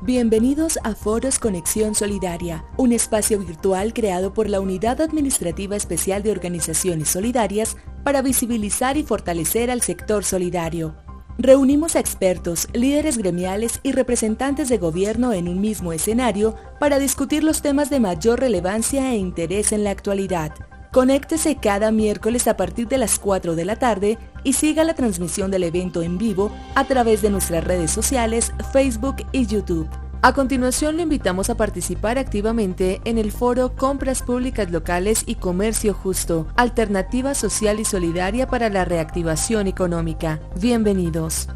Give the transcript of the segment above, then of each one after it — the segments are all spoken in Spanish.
Bienvenidos a Foros Conexión Solidaria, un espacio virtual creado por la Unidad Administrativa Especial de Organizaciones Solidarias para visibilizar y fortalecer al sector solidario. Reunimos a expertos, líderes gremiales y representantes de gobierno en un mismo escenario para discutir los temas de mayor relevancia e interés en la actualidad. Conéctese cada miércoles a partir de las 4 de la tarde y siga la transmisión del evento en vivo a través de nuestras redes sociales, Facebook y YouTube. A continuación lo invitamos a participar activamente en el foro Compras Públicas Locales y Comercio Justo, alternativa social y solidaria para la reactivación económica. Bienvenidos.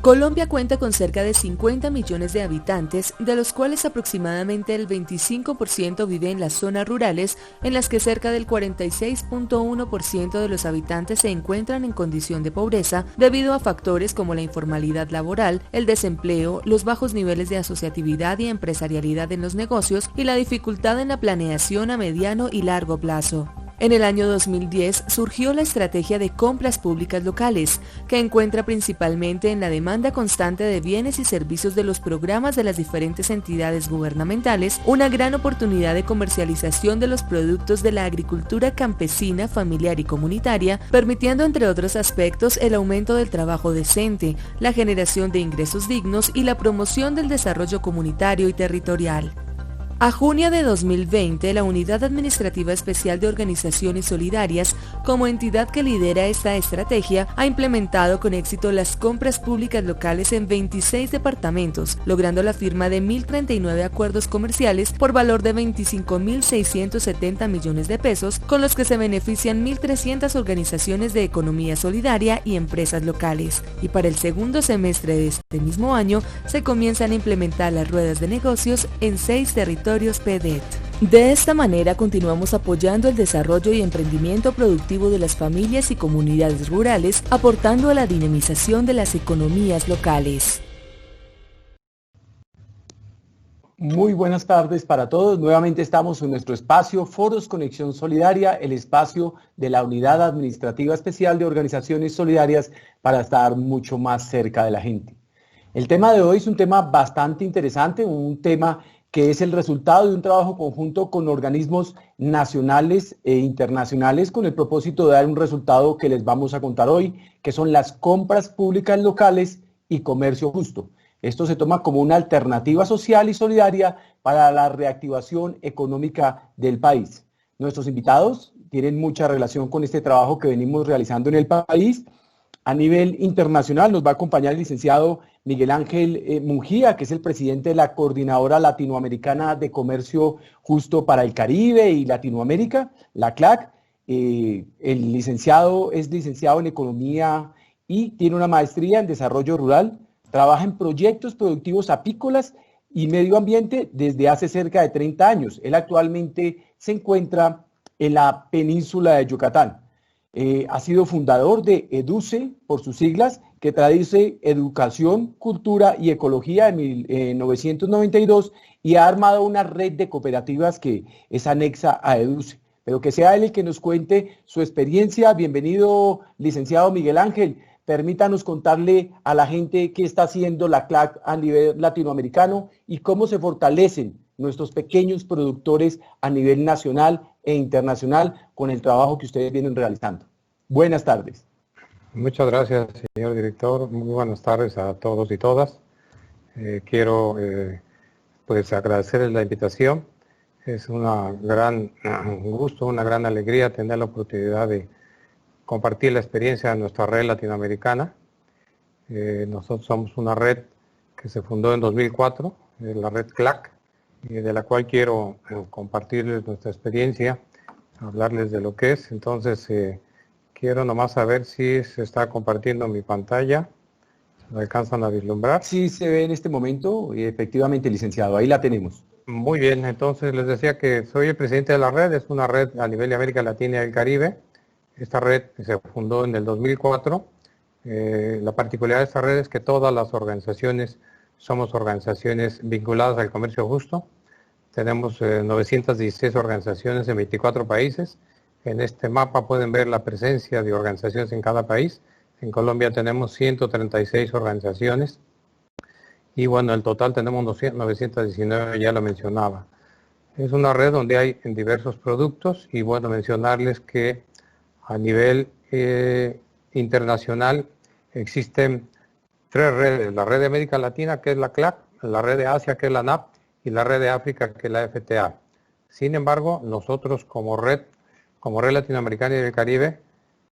Colombia cuenta con cerca de 50 millones de habitantes, de los cuales aproximadamente el 25% vive en las zonas rurales, en las que cerca del 46.1% de los habitantes se encuentran en condición de pobreza debido a factores como la informalidad laboral, el desempleo, los bajos niveles de asociatividad y empresarialidad en los negocios y la dificultad en la planeación a mediano y largo plazo. En el año 2010 surgió la estrategia de compras públicas locales, que encuentra principalmente en la demanda constante de bienes y servicios de los programas de las diferentes entidades gubernamentales una gran oportunidad de comercialización de los productos de la agricultura campesina, familiar y comunitaria, permitiendo entre otros aspectos el aumento del trabajo decente, la generación de ingresos dignos y la promoción del desarrollo comunitario y territorial. A junio de 2020, la Unidad Administrativa Especial de Organizaciones Solidarias, como entidad que lidera esta estrategia, ha implementado con éxito las compras públicas locales en 26 departamentos, logrando la firma de 1.039 acuerdos comerciales por valor de 25.670 millones de pesos, con los que se benefician 1.300 organizaciones de economía solidaria y empresas locales. Y para el segundo semestre de este mismo año, se comienzan a implementar las ruedas de negocios en 6 territorios PEDET. De esta manera continuamos apoyando el desarrollo y emprendimiento productivo de las familias y comunidades rurales, aportando a la dinamización de las economías locales. Muy buenas tardes para todos. Nuevamente estamos en nuestro espacio Foros Conexión Solidaria, el espacio de la Unidad Administrativa Especial de Organizaciones Solidarias para estar mucho más cerca de la gente. El tema de hoy es un tema bastante interesante, un tema que es el resultado de un trabajo conjunto con organismos nacionales e internacionales con el propósito de dar un resultado que les vamos a contar hoy, que son las compras públicas locales y comercio justo. Esto se toma como una alternativa social y solidaria para la reactivación económica del país. Nuestros invitados tienen mucha relación con este trabajo que venimos realizando en el país. A nivel internacional nos va a acompañar el licenciado Miguel Ángel Mungía, que es el presidente de la Coordinadora Latinoamericana de Comercio Justo para el Caribe y Latinoamérica, la CLAC. El licenciado es licenciado en Economía y tiene una maestría en Desarrollo Rural, trabaja en proyectos productivos apícolas y medio ambiente desde hace cerca de 30 años. Él actualmente se encuentra en la península de Yucatán. Ha sido fundador de EDUCE, por sus siglas, que traduce Educación, Cultura y Ecología en 1992 y ha armado una red de cooperativas que es anexa a EDUCE. Pero que sea él el que nos cuente su experiencia. Bienvenido, licenciado Miguel Ángel. Permítanos contarle a la gente qué está haciendo la CLAC a nivel latinoamericano y cómo se fortalecen nuestros pequeños productores a nivel nacional e internacional con el trabajo que ustedes vienen realizando. Buenas tardes. Muchas gracias, señor director. Muy buenas tardes a todos y todas. Quiero pues agradecerles la invitación. Es un gran gusto, una gran alegría tener la oportunidad de compartir la experiencia de nuestra red latinoamericana. Nosotros somos una red que se fundó en 2004, la red CLAC, de la cual quiero compartirles nuestra experiencia, hablarles de lo que es. Entonces, quiero nomás saber si se está compartiendo mi pantalla. ¿Me alcanzan a vislumbrar? Sí, se ve en este momento, y efectivamente, licenciado, ahí la tenemos. Muy bien, entonces les decía que soy el presidente de la red, es una red a nivel de América Latina y el Caribe. Esta red se fundó en el 2004. La particularidad de esta red es que todas las organizaciones somos organizaciones vinculadas al comercio justo. Tenemos 916 organizaciones en 24 países. En este mapa pueden ver la presencia de organizaciones en cada país. En Colombia tenemos 136 organizaciones Y bueno, en total tenemos 919, ya lo mencionaba. Es una red donde hay diversos productos y bueno, mencionarles que a nivel internacional existen 3 redes. La red de América Latina, que es la CLAC, la red de Asia, que es la NAP, y la red de África, que es la FTA. Sin embargo, nosotros como red latinoamericana y del Caribe,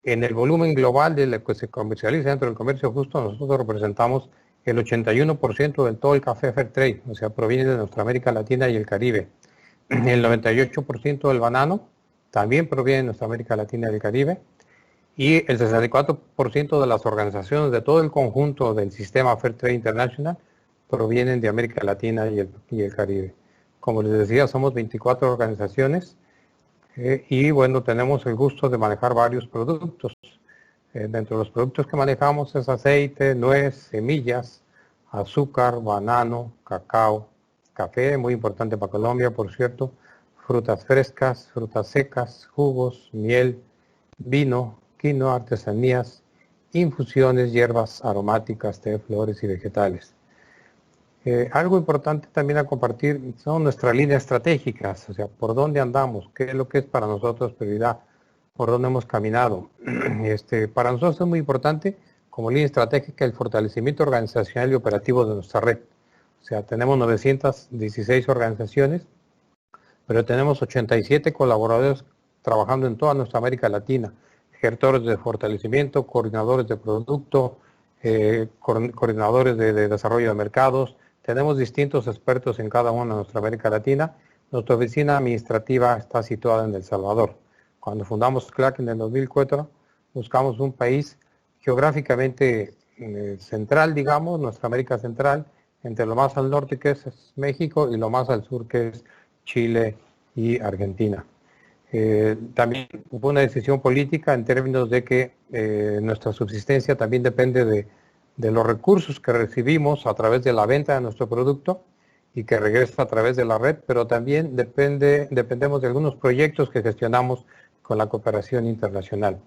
en el volumen global de lo que se comercializa dentro del comercio justo, nosotros representamos el 81% de todo el café Fair Trade, o sea, proviene de nuestra América Latina y el Caribe. El 98% del banano también proviene de nuestra América Latina y el Caribe. Y el 64% de las organizaciones de todo el conjunto del sistema Fair Trade International provienen de América Latina y el Caribe. Como les decía, somos 24 organizaciones y bueno, tenemos el gusto de manejar varios productos. Dentro de los productos que manejamos es aceite, nuez, semillas, azúcar, banano, cacao, café, muy importante para Colombia, por cierto, frutas frescas, frutas secas, jugos, miel, vino, quinoa, artesanías, infusiones, hierbas aromáticas, té, flores y vegetales. Algo importante también a compartir son nuestras líneas estratégicas, o sea, por dónde andamos, qué es lo que es para nosotros prioridad, por dónde hemos caminado. Para nosotros es muy importante, como línea estratégica, el fortalecimiento organizacional y operativo de nuestra red. O sea, tenemos 916 organizaciones, pero tenemos 87 colaboradores trabajando en toda nuestra América Latina, gestores de fortalecimiento, coordinadores de producto, coordinadores de desarrollo de mercados. Tenemos distintos expertos en cada una de nuestra América Latina. Nuestra oficina administrativa está situada en El Salvador. Cuando fundamos CLAC en el 2004, buscamos un país geográficamente central, digamos, nuestra América Central, entre lo más al norte que es México y lo más al sur que es Chile y Argentina. También hubo una decisión política en términos de que nuestra subsistencia también depende de los recursos que recibimos a través de la venta de nuestro producto y que regresa a través de la red, pero también dependemos de algunos proyectos que gestionamos con la cooperación internacional.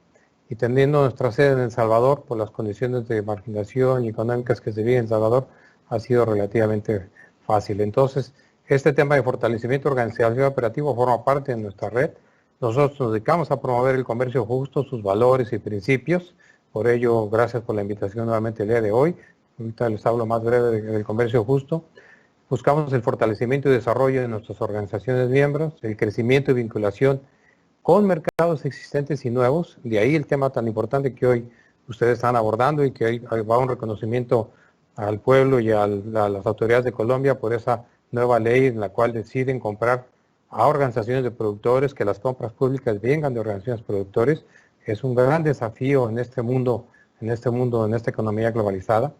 Y teniendo nuestra sede en El Salvador, por las condiciones de marginación y económicas que se viven en El Salvador, ha sido relativamente fácil. Entonces, este tema de fortalecimiento organizacional operativo forma parte de nuestra red. Nosotros nos dedicamos a promover el comercio justo, sus valores y principios. Por ello, gracias por la invitación nuevamente el día de hoy. Ahorita les hablo más breve del comercio justo. Buscamos el fortalecimiento y desarrollo de nuestras organizaciones miembros, el crecimiento y vinculación con mercados existentes y nuevos. De ahí el tema tan importante que hoy ustedes están abordando y que hoy va un reconocimiento al pueblo y a las autoridades de Colombia por esa nueva ley en la cual deciden comprar a organizaciones de productores, que las compras públicas vengan de organizaciones de productores. Es un gran desafío en este mundo, en esta economía globalizada.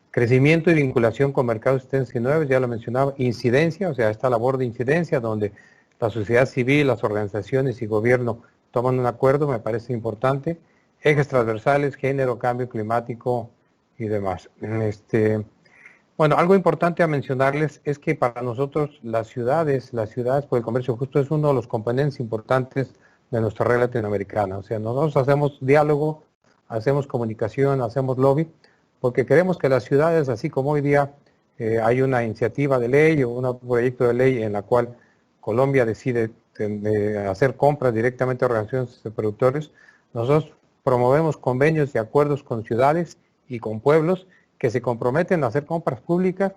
Crecimiento y vinculación con mercados existentes y nuevos, ya lo mencionaba. Incidencia, o sea, esta labor de incidencia donde la sociedad civil, las organizaciones y gobierno toman un acuerdo, me parece importante. Ejes transversales, género, cambio climático y demás. Bueno, algo importante a mencionarles es que para nosotros las ciudades por el comercio justo es uno de los componentes importantes de nuestra red latinoamericana. O sea, nosotros hacemos diálogo, hacemos comunicación, hacemos lobby, porque queremos que las ciudades, así como hoy día hay una iniciativa de ley o un proyecto de ley en la cual Colombia decide hacer compras directamente a organizaciones de productores, nosotros promovemos convenios y acuerdos con ciudades y con pueblos que se comprometen a hacer compras públicas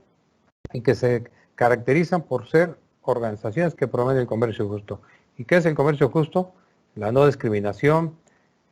y que se caracterizan por ser organizaciones que promueven el comercio justo. ¿Y qué es el comercio justo? La no discriminación,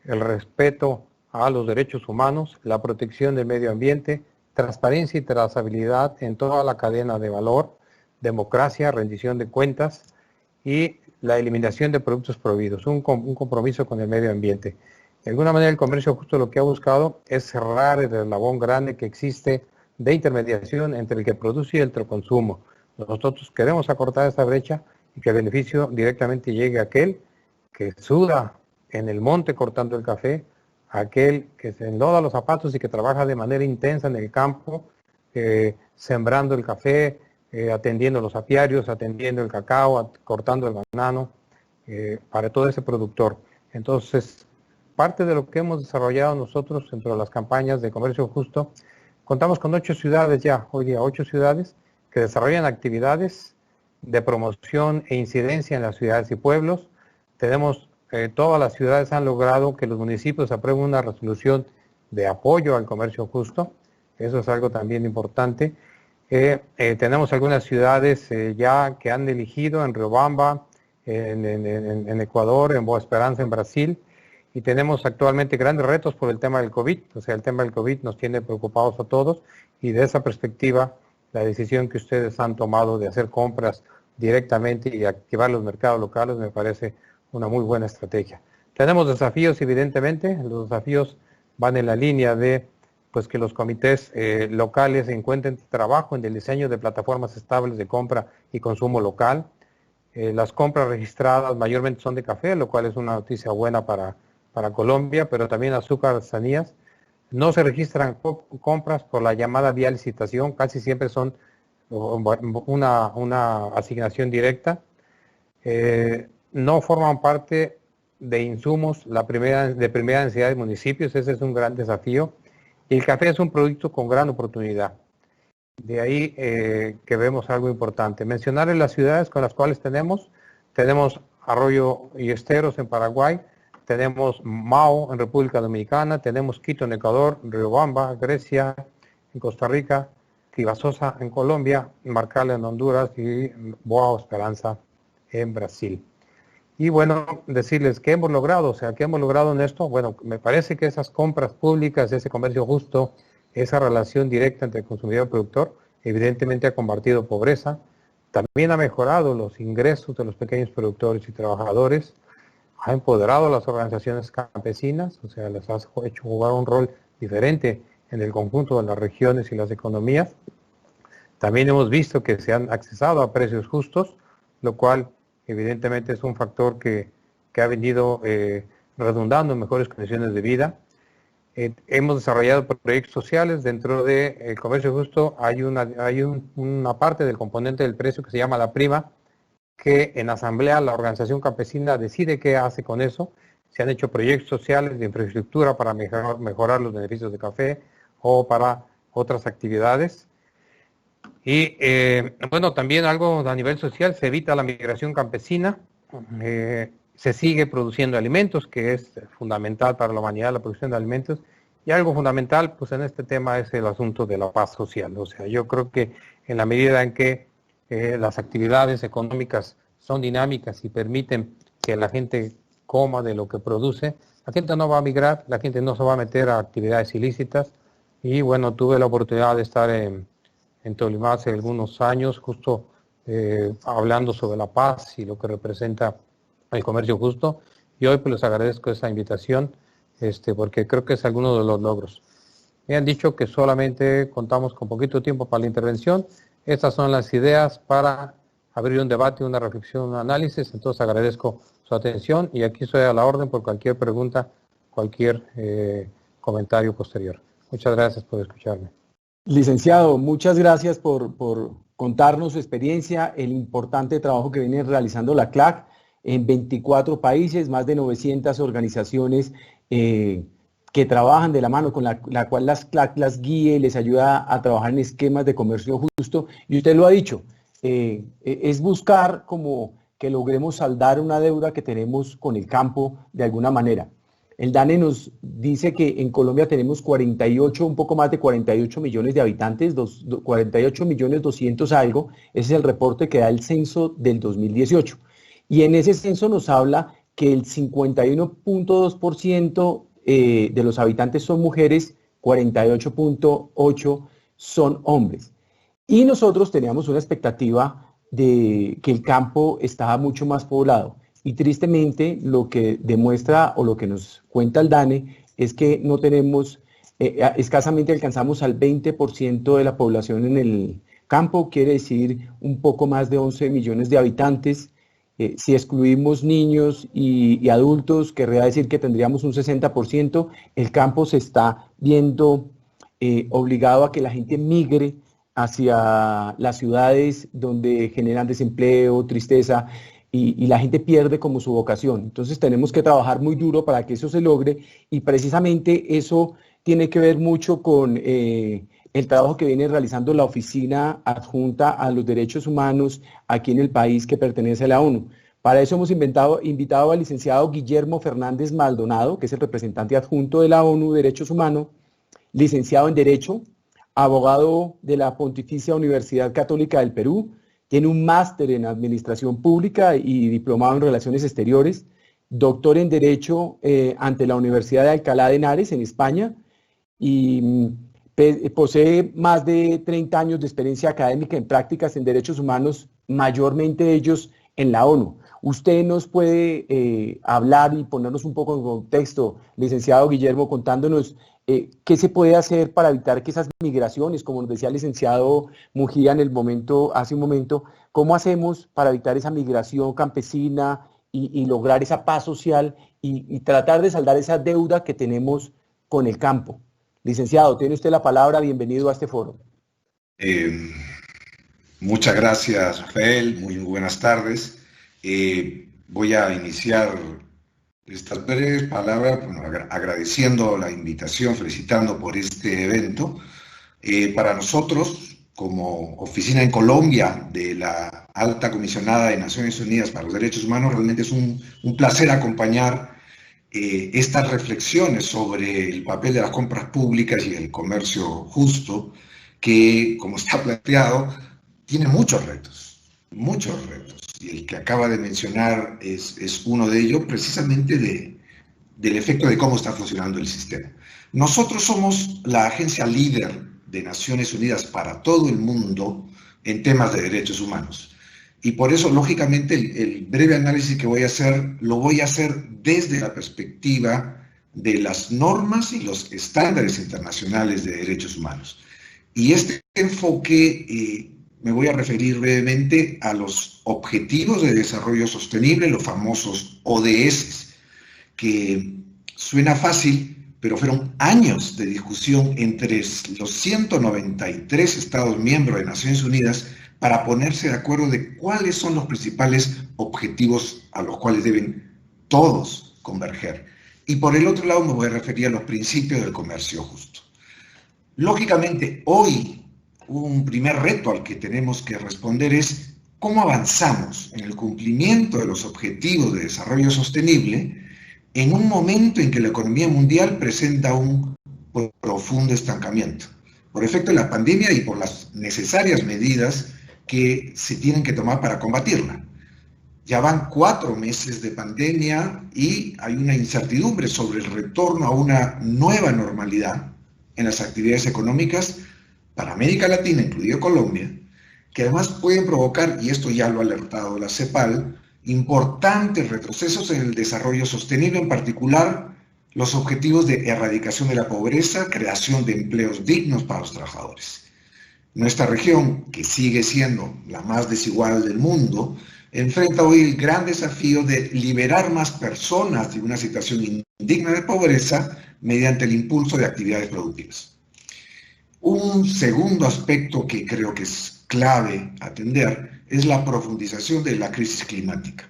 el respeto a los derechos humanos, la protección del medio ambiente, transparencia y trazabilidad en toda la cadena de valor, democracia, rendición de cuentas y la eliminación de productos prohibidos, un compromiso con el medio ambiente. De alguna manera el comercio justo lo que ha buscado es cerrar el eslabón grande que existe de intermediación entre el que produce y el consumo. Nosotros queremos acortar esta brecha y que el beneficio directamente llegue a aquel que suda en el monte cortando el café, aquel que se enloda los zapatos y que trabaja de manera intensa en el campo, sembrando el café, atendiendo los apiarios, atendiendo el cacao, cortando el banano, para todo ese productor. Entonces, parte de lo que hemos desarrollado nosotros dentro de las campañas de comercio justo Contamos con 8 ciudades ya, hoy día 8 ciudades que desarrollan actividades de promoción e incidencia en las ciudades y pueblos. Tenemos, todas las ciudades han logrado que los municipios aprueben una resolución de apoyo al comercio justo. Eso es algo también importante. Tenemos algunas ciudades ya que han elegido en Riobamba, en Ecuador, en Boa Esperanza, en Brasil, y tenemos actualmente grandes retos por el tema del COVID. O sea, el tema del COVID nos tiene preocupados a todos, y de esa perspectiva, la decisión que ustedes han tomado de hacer compras directamente y activar los mercados locales me parece una muy buena estrategia. Tenemos desafíos, evidentemente. Los desafíos van en la línea de pues que los comités locales encuentren trabajo en el diseño de plataformas estables de compra y consumo local. Las compras registradas mayormente son de café, lo cual es una noticia buena para Colombia, pero también azúcar, artesanías. No se registran compras por la llamada vía licitación, casi siempre son una asignación directa. No forman parte de insumos de primera necesidad de municipios. Ese es un gran desafío. Y el café es un producto con gran oportunidad. De ahí que vemos algo importante. Mencionarles las ciudades con las cuales tenemos Arroyo y Esteros en Paraguay, tenemos Mao en República Dominicana, tenemos Quito en Ecuador, Riobamba, Grecia, en Costa Rica, Tibasosa en Colombia, Marcala en Honduras y Boa Esperanza en Brasil. Y bueno, decirles qué hemos logrado, o sea, qué hemos logrado en esto. Bueno, me parece que esas compras públicas, ese comercio justo, esa relación directa entre consumidor y productor, evidentemente ha combatido pobreza, también ha mejorado los ingresos de los pequeños productores y trabajadores, ha empoderado a las organizaciones campesinas, o sea, les ha hecho jugar un rol diferente en el conjunto de las regiones y las economías. También hemos visto que se han accesado a precios justos, lo cual evidentemente es un factor que ha venido redundando en mejores condiciones de vida. Hemos desarrollado proyectos sociales. Dentro del comercio justo hay una parte del componente del precio que se llama la prima, que en asamblea la organización campesina decide qué hace con eso. Se han hecho proyectos sociales de infraestructura para mejorar los beneficios de café o para otras actividades. Y bueno, también algo a nivel social, se evita la migración campesina, se sigue produciendo alimentos, que es fundamental para la humanidad, la producción de alimentos, y algo fundamental pues en este tema es el asunto de la paz social. O sea, yo creo que en la medida en que las actividades económicas son dinámicas y permiten que la gente coma de lo que produce, la gente no va a migrar, la gente no se va a meter a actividades ilícitas. Y bueno, tuve la oportunidad de estar en Tolima hace algunos años, justo hablando sobre la paz y lo que representa el comercio justo, y hoy pues les agradezco esa invitación, porque creo que es alguno de los logros. Me han dicho que solamente contamos con poquito tiempo para la intervención. Estas son las ideas para abrir un debate, una reflexión, un análisis. Entonces agradezco su atención y aquí estoy a la orden por cualquier pregunta, cualquier comentario posterior. Muchas gracias por escucharme. Licenciado, muchas gracias por contarnos su experiencia, el importante trabajo que viene realizando la CLAC en 24 países, más de 900 organizaciones que trabajan de la mano con la cual las CLAC las guíe, les ayuda a trabajar en esquemas de comercio justo. Y usted lo ha dicho, es buscar como que logremos saldar una deuda que tenemos con el campo de alguna manera. El DANE nos dice que en Colombia tenemos un poco más de 48 millones de habitantes, 48 millones 200 algo. Ese es el reporte que da el censo del 2018. Y en ese censo nos habla que el 51.2% de los habitantes son mujeres, 48.8% son hombres. Y nosotros teníamos una expectativa de que el campo estaba mucho más poblado. Y tristemente lo que demuestra o lo que nos cuenta el DANE es que no tenemos, escasamente alcanzamos al 20% de la población en el campo, quiere decir un poco más de 11 millones de habitantes. Si excluimos niños y adultos, querría decir que tendríamos un 60%. El campo se está viendo obligado a que la gente migre hacia las ciudades donde generan desempleo, tristeza, y la gente pierde como su vocación. Entonces tenemos que trabajar muy duro para que eso se logre, y precisamente eso tiene que ver mucho con el trabajo que viene realizando la Oficina Adjunta a los Derechos Humanos aquí en el país que pertenece a la ONU. Para eso hemos invitado al licenciado Guillermo Fernández Maldonado, que es el representante adjunto de la ONU Derechos Humanos, licenciado en Derecho, abogado de la Pontificia Universidad Católica del Perú, tiene un máster en Administración Pública y diplomado en Relaciones Exteriores, doctor en Derecho ante la Universidad de Alcalá de Henares en España y posee más de 30 años de experiencia académica en prácticas en derechos humanos, mayormente ellos en la ONU. ¿Usted nos puede hablar y ponernos un poco en contexto, licenciado Guillermo, contándonos qué se puede hacer para evitar que esas migraciones, como nos decía el licenciado Mujía hace un momento, cómo hacemos para evitar esa migración campesina y lograr esa paz social y tratar de saldar esa deuda que tenemos con el campo? Licenciado, tiene usted la palabra, bienvenido a este foro. Muchas gracias, Rafael, muy buenas tardes. Voy a iniciar estas breves palabras agradeciendo la invitación, felicitando por este evento. Para nosotros, como oficina en Colombia de la Alta Comisionada de Naciones Unidas para los Derechos Humanos, realmente es un placer acompañar estas reflexiones sobre el papel de las compras públicas y el comercio justo, que, como está planteado, tiene muchos retos, y el que acaba de mencionar es uno de ellos, precisamente del efecto de cómo está funcionando el sistema. Nosotros somos la agencia líder de Naciones Unidas para todo el mundo en temas de derechos humanos. Y por eso, lógicamente, el breve análisis que voy a hacer, lo voy a hacer desde la perspectiva de las normas y los estándares internacionales de derechos humanos. Y este enfoque me voy a referir brevemente a los Objetivos de Desarrollo Sostenible, los famosos ODS, que suena fácil, pero fueron años de discusión entre los 193 Estados miembros de Naciones Unidas para ponerse de acuerdo de cuáles son los principales objetivos a los cuales deben todos converger. Y por el otro lado me voy a referir a los principios del comercio justo. Lógicamente, hoy un primer reto al que tenemos que responder es cómo avanzamos en el cumplimiento de los objetivos de desarrollo sostenible en un momento en que la economía mundial presenta un profundo estancamiento, por efecto de la pandemia y por las necesarias medidas que se tienen que tomar para combatirla. Ya van 4 meses de pandemia y hay una incertidumbre sobre el retorno a una nueva normalidad en las actividades económicas para América Latina, incluido Colombia, que además pueden provocar, y esto ya lo ha alertado la CEPAL, importantes retrocesos en el desarrollo sostenible, en particular los objetivos de erradicación de la pobreza, creación de empleos dignos para los trabajadores. Nuestra región, que sigue siendo la más desigual del mundo, enfrenta hoy el gran desafío de liberar más personas de una situación indigna de pobreza mediante el impulso de actividades productivas. Un segundo aspecto que creo que es clave atender es la profundización de la crisis climática.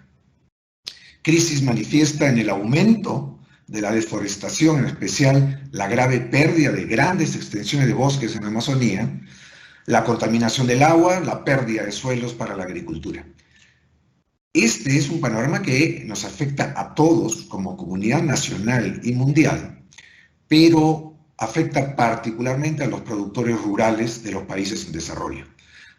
Crisis manifiesta en el aumento de la deforestación, en especial la grave pérdida de grandes extensiones de bosques en la Amazonía, la contaminación del agua, la pérdida de suelos para la agricultura. Este es un panorama que nos afecta a todos como comunidad nacional y mundial, pero afecta particularmente a los productores rurales de los países en desarrollo,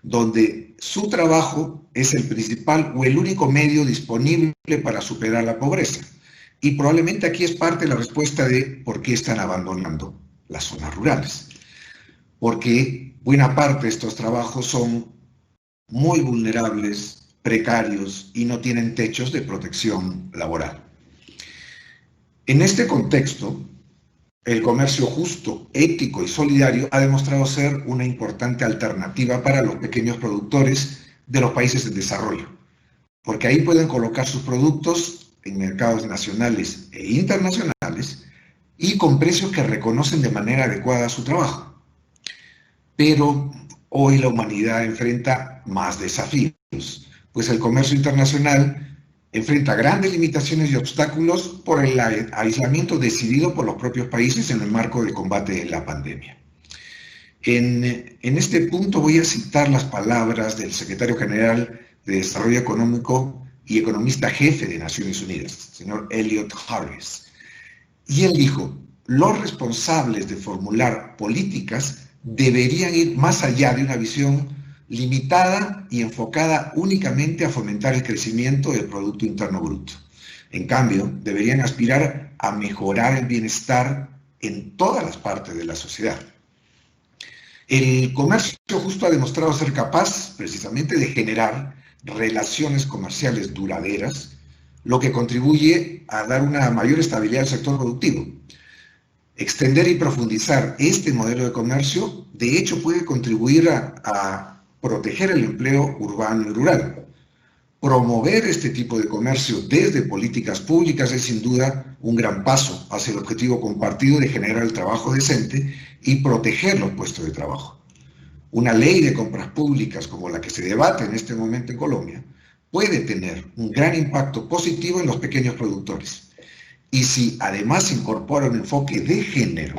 donde su trabajo es el principal o el único medio disponible para superar la pobreza. Y probablemente aquí es parte de la respuesta de por qué están abandonando las zonas rurales. Porque buena parte de estos trabajos son muy vulnerables, precarios y no tienen techos de protección laboral. En este contexto, el comercio justo, ético y solidario ha demostrado ser una importante alternativa para los pequeños productores de los países en desarrollo, porque ahí pueden colocar sus productos en mercados nacionales e internacionales y con precios que reconocen de manera adecuada su trabajo. Pero hoy la humanidad enfrenta más desafíos, pues el comercio internacional enfrenta grandes limitaciones y obstáculos por el aislamiento decidido por los propios países en el marco del combate de la pandemia. En este punto voy a citar las palabras del secretario general de Desarrollo Económico y economista jefe de Naciones Unidas, señor Elliot Harris. Y él dijo, los responsables de formular políticas deberían ir más allá de una visión limitada y enfocada únicamente a fomentar el crecimiento del Producto Interno Bruto. En cambio, deberían aspirar a mejorar el bienestar en todas las partes de la sociedad. El comercio justo ha demostrado ser capaz precisamente de generar relaciones comerciales duraderas, lo que contribuye a dar una mayor estabilidad al sector productivo. Extender y profundizar este modelo de comercio, de hecho, puede contribuir a proteger el empleo urbano y rural. Promover este tipo de comercio desde políticas públicas es sin duda un gran paso hacia el objetivo compartido de generar el trabajo decente y proteger los puestos de trabajo. Una ley de compras públicas como la que se debate en este momento en Colombia puede tener un gran impacto positivo en los pequeños productores. Y si además incorpora un enfoque de género,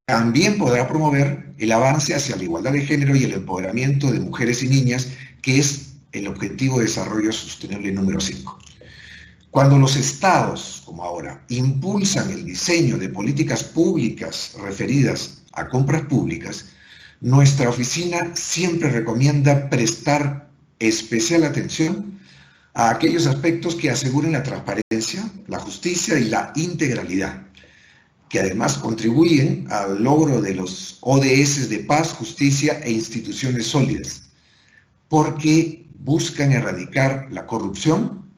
también podrá promover el avance hacia la igualdad de género y el empoderamiento de mujeres y niñas, que es el Objetivo de Desarrollo Sostenible número 5. Cuando los estados, como ahora, impulsan el diseño de políticas públicas referidas a compras públicas, nuestra oficina siempre recomienda prestar especial atención a aquellos aspectos que aseguren la transparencia, la justicia y la integralidad, que además contribuyen al logro de los ODS de paz, justicia e instituciones sólidas, porque buscan erradicar la corrupción,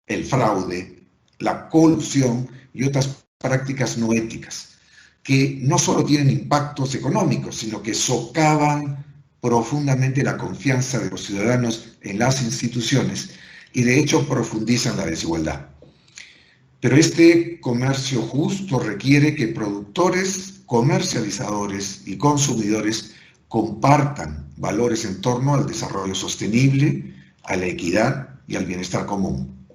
el fraude, la colusión y otras prácticas no éticas, que no solo tienen impactos económicos, sino que socavan profundamente la confianza de los ciudadanos en las instituciones y de hecho profundizan la desigualdad. Pero este comercio justo requiere que productores, comercializadores y consumidores compartan valores en torno al desarrollo sostenible, a la equidad y al bienestar común.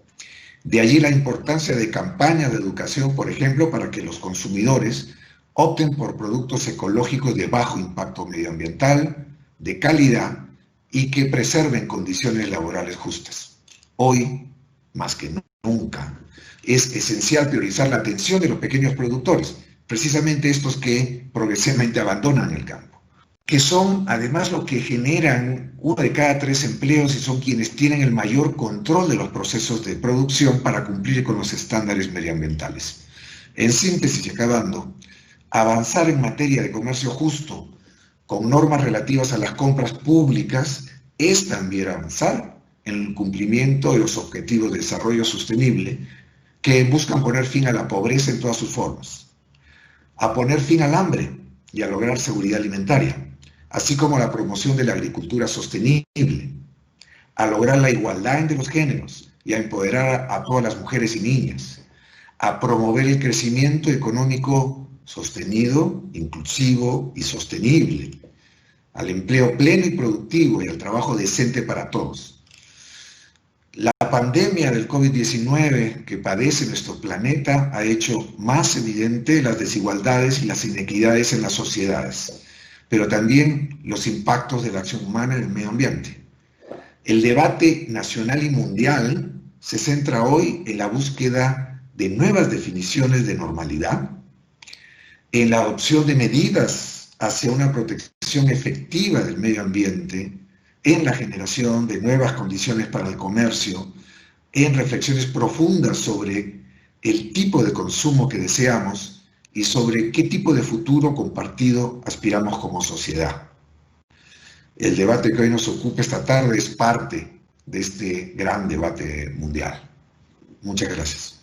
De allí la importancia de campañas de educación, por ejemplo, para que los consumidores opten por productos ecológicos de bajo impacto medioambiental, de calidad y que preserven condiciones laborales justas. Hoy, más que nunca, es esencial priorizar la atención de los pequeños productores, precisamente estos que progresivamente abandonan el campo, que son además los que generan 1 de cada 3 empleos y son quienes tienen el mayor control de los procesos de producción para cumplir con los estándares medioambientales. En síntesis y acabando, avanzar en materia de comercio justo con normas relativas a las compras públicas es también avanzar en el cumplimiento de los objetivos de desarrollo sostenible que buscan poner fin a la pobreza en todas sus formas, a poner fin al hambre y a lograr seguridad alimentaria, así como la promoción de la agricultura sostenible, a lograr la igualdad entre los géneros y a empoderar a todas las mujeres y niñas, a promover el crecimiento económico sostenido, inclusivo y sostenible, al empleo pleno y productivo y al trabajo decente para todos. La pandemia del COVID-19 que padece nuestro planeta ha hecho más evidente las desigualdades y las inequidades en las sociedades, pero también los impactos de la acción humana en el medio ambiente. El debate nacional y mundial se centra hoy en la búsqueda de nuevas definiciones de normalidad, en la adopción de medidas hacia una protección efectiva del medio ambiente, en la generación de nuevas condiciones para el comercio, en reflexiones profundas sobre el tipo de consumo que deseamos y sobre qué tipo de futuro compartido aspiramos como sociedad. El debate que hoy nos ocupa esta tarde es parte de este gran debate mundial. Muchas gracias.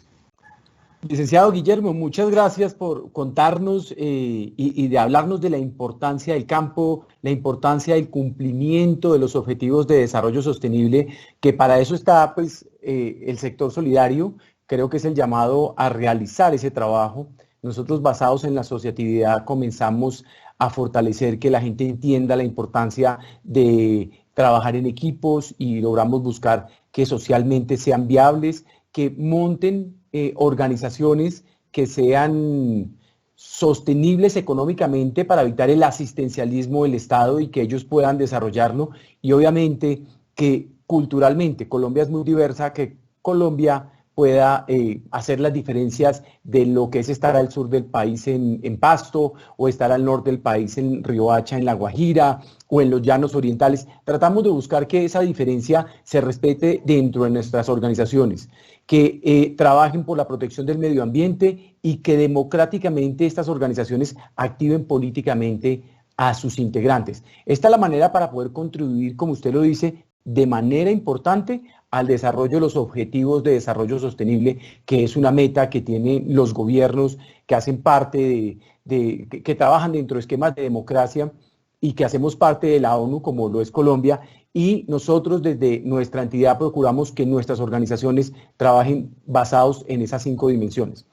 Licenciado Guillermo, muchas gracias por contarnos y de hablarnos de la importancia del campo, la importancia del cumplimiento de los objetivos de desarrollo sostenible, que para eso está pues, el sector solidario. Creo que es el llamado a realizar ese trabajo. Nosotros, basados en la asociatividad, comenzamos a fortalecer que la gente entienda la importancia de trabajar en equipos y logramos buscar que socialmente sean viables, que monten organizaciones que sean sostenibles económicamente para evitar el asistencialismo del Estado y que ellos puedan desarrollarlo. Y obviamente que culturalmente Colombia es muy diversa, que Colombia pueda hacer las diferencias de lo que es estar al sur del país en Pasto, o estar al norte del país en Riohacha, en La Guajira, o en los llanos orientales. Tratamos de buscar que esa diferencia se respete dentro de nuestras organizaciones, que trabajen por la protección del medio ambiente y que democráticamente estas organizaciones activen políticamente a sus integrantes. Esta es la manera para poder contribuir, como usted lo dice, de manera importante al desarrollo de los objetivos de desarrollo sostenible, que es una meta que tienen los gobiernos que hacen parte que trabajan dentro de esquemas de democracia y que hacemos parte de la ONU, como lo es Colombia, y nosotros desde nuestra entidad procuramos que nuestras organizaciones trabajen basados en esas 5 dimensiones.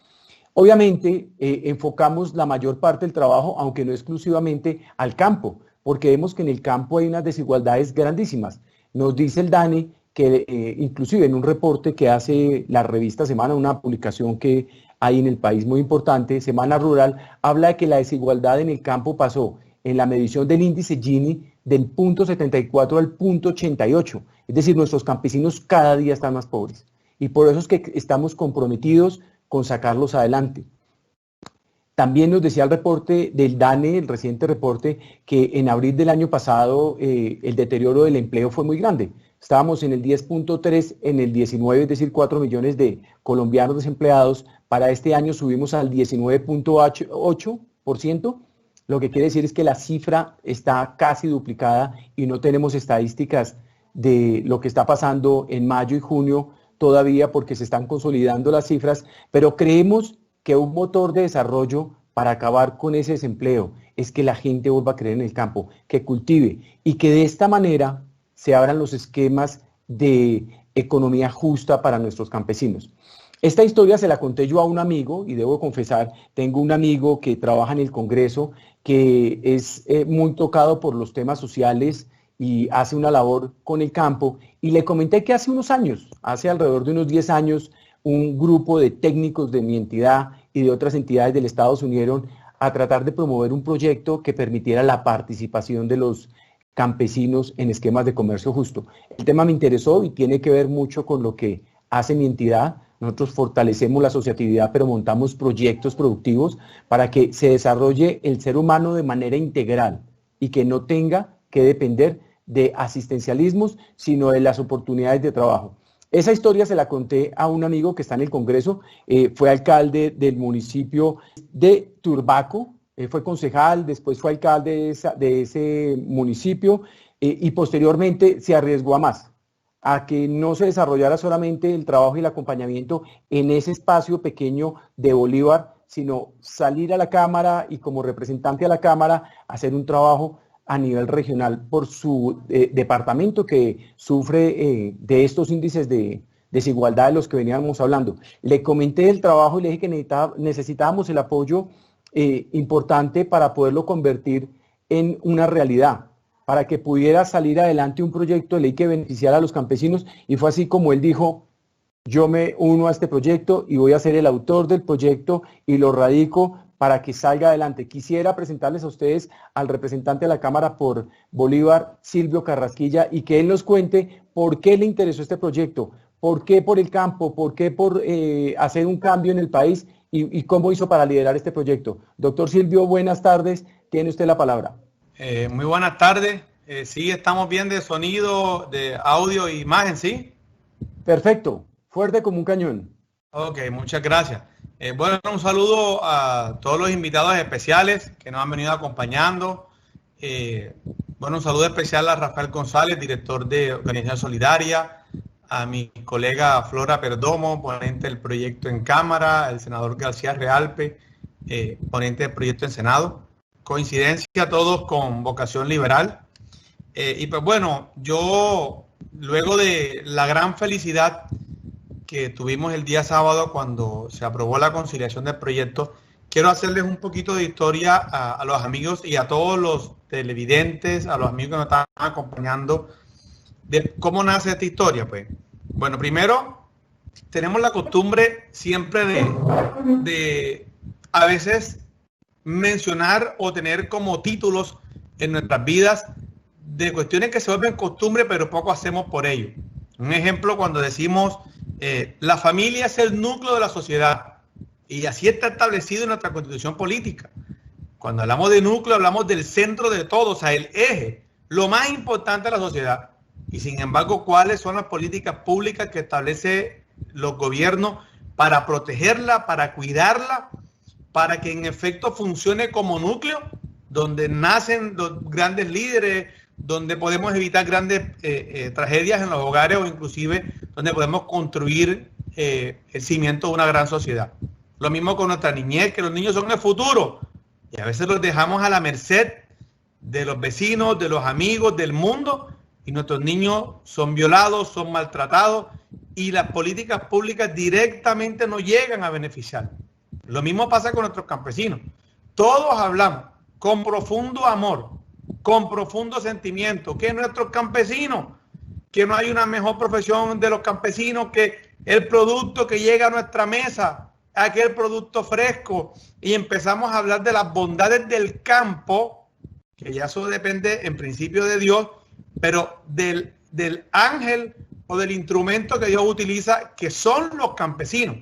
Obviamente, enfocamos la mayor parte del trabajo, aunque no exclusivamente, al campo, porque vemos que en el campo hay unas desigualdades grandísimas. Nos dice el DANE que inclusive en un reporte que hace la revista Semana, una publicación que hay en el país muy importante, Semana Rural, habla de que la desigualdad en el campo pasó en la medición del índice Gini del 0.74 al 0.88. Es decir, nuestros campesinos cada día están más pobres. Y por eso es que estamos comprometidos con sacarlos adelante. También nos decía el reporte del DANE, el reciente reporte, que en abril del año pasado el deterioro del empleo fue muy grande. Estábamos en el 10.3 en el 19, es decir, 4 millones de colombianos desempleados. Para este año subimos al 19.8%, lo que quiere decir es que la cifra está casi duplicada y no tenemos estadísticas de lo que está pasando en mayo y junio todavía porque se están consolidando las cifras, pero creemos que un motor de desarrollo para acabar con ese desempleo es que la gente vuelva a creer en el campo, que cultive y que de esta manera se abran los esquemas de economía justa para nuestros campesinos. Esta historia se la conté yo a un amigo y debo confesar, tengo un amigo que trabaja en el Congreso que es muy tocado por los temas sociales y hace una labor con el campo y le comenté que hace unos años, hace alrededor de unos 10 años, un grupo de técnicos de mi entidad y de otras entidades del Estado se unieron a tratar de promover un proyecto que permitiera la participación de los campesinos en esquemas de comercio justo. El tema me interesó y tiene que ver mucho con lo que hace mi entidad. Nosotros fortalecemos la asociatividad, pero montamos proyectos productivos para que se desarrolle el ser humano de manera integral y que no tenga que depender de asistencialismos, sino de las oportunidades de trabajo. Esa historia se la conté a un amigo que está en el Congreso, fue alcalde del municipio de Turbaco, fue concejal, después fue alcalde de ese municipio y posteriormente se arriesgó a más, a que no se desarrollara solamente el trabajo y el acompañamiento en ese espacio pequeño de Bolívar, sino salir a la Cámara y como representante a la Cámara hacer un trabajo a nivel regional por su departamento que sufre de estos índices de desigualdad de los que veníamos hablando. Le comenté el trabajo y le dije que necesitábamos el apoyo importante para poderlo convertir en una realidad, para que pudiera salir adelante un proyecto de ley que beneficiara a los campesinos y fue así como él dijo, yo me uno a este proyecto y voy a ser el autor del proyecto y lo radico para que salga adelante. Quisiera presentarles a ustedes al representante de la Cámara por Bolívar, Silvio Carrasquilla, y que él nos cuente por qué le interesó este proyecto, por qué por el campo, por qué por hacer un cambio en el país y cómo hizo para liderar este proyecto. Doctor Silvio, buenas tardes, tiene usted la palabra. Muy buenas tardes, sí, estamos bien de sonido, de audio e imagen, ¿sí? Perfecto, fuerte como un cañón. Ok, muchas gracias. Bueno, un saludo a todos los invitados especiales que nos han venido acompañando. Bueno, un saludo especial a Rafael González, director de Organización Solidaria, a mi colega Flora Perdomo, ponente del proyecto en Cámara, el senador García Realpe, ponente del proyecto en Senado. Coincidencia todos con vocación liberal. Y pues bueno, yo luego de la gran felicidad que tuvimos el día sábado cuando se aprobó la conciliación del proyecto, quiero hacerles un poquito de historia a los amigos y a todos los televidentes, a los amigos que nos están acompañando, de cómo nace esta historia. Pues bueno, primero tenemos la costumbre siempre de a veces mencionar o tener como títulos en nuestras vidas de cuestiones que se vuelven costumbre, pero poco hacemos por ello. Un ejemplo, cuando decimos la familia es el núcleo de la sociedad, y así está establecido en nuestra constitución política. Cuando hablamos de núcleo, hablamos del centro de todo, o sea, el eje, lo más importante de la sociedad. Y sin embargo, ¿cuáles son las políticas públicas que establece los gobiernos para protegerla, para cuidarla, para que en efecto funcione como núcleo, donde nacen los grandes líderes, donde podemos evitar grandes tragedias en los hogares o inclusive donde podemos construir el cimiento de una gran sociedad? Lo mismo con nuestra niñez, que los niños son el futuro y a veces los dejamos a la merced de los vecinos, de los amigos, del mundo, y nuestros niños son violados, son maltratados y las políticas públicas directamente no llegan a beneficiar. Lo mismo pasa con nuestros campesinos. Todos hablamos con profundo amor, con profundo sentimiento, que nuestros campesinos, que no hay una mejor profesión de los campesinos que el producto que llega a nuestra mesa, aquel producto fresco, y empezamos a hablar de las bondades del campo, que ya eso depende en principio de Dios, pero del ángel o del instrumento que Dios utiliza, que son los campesinos,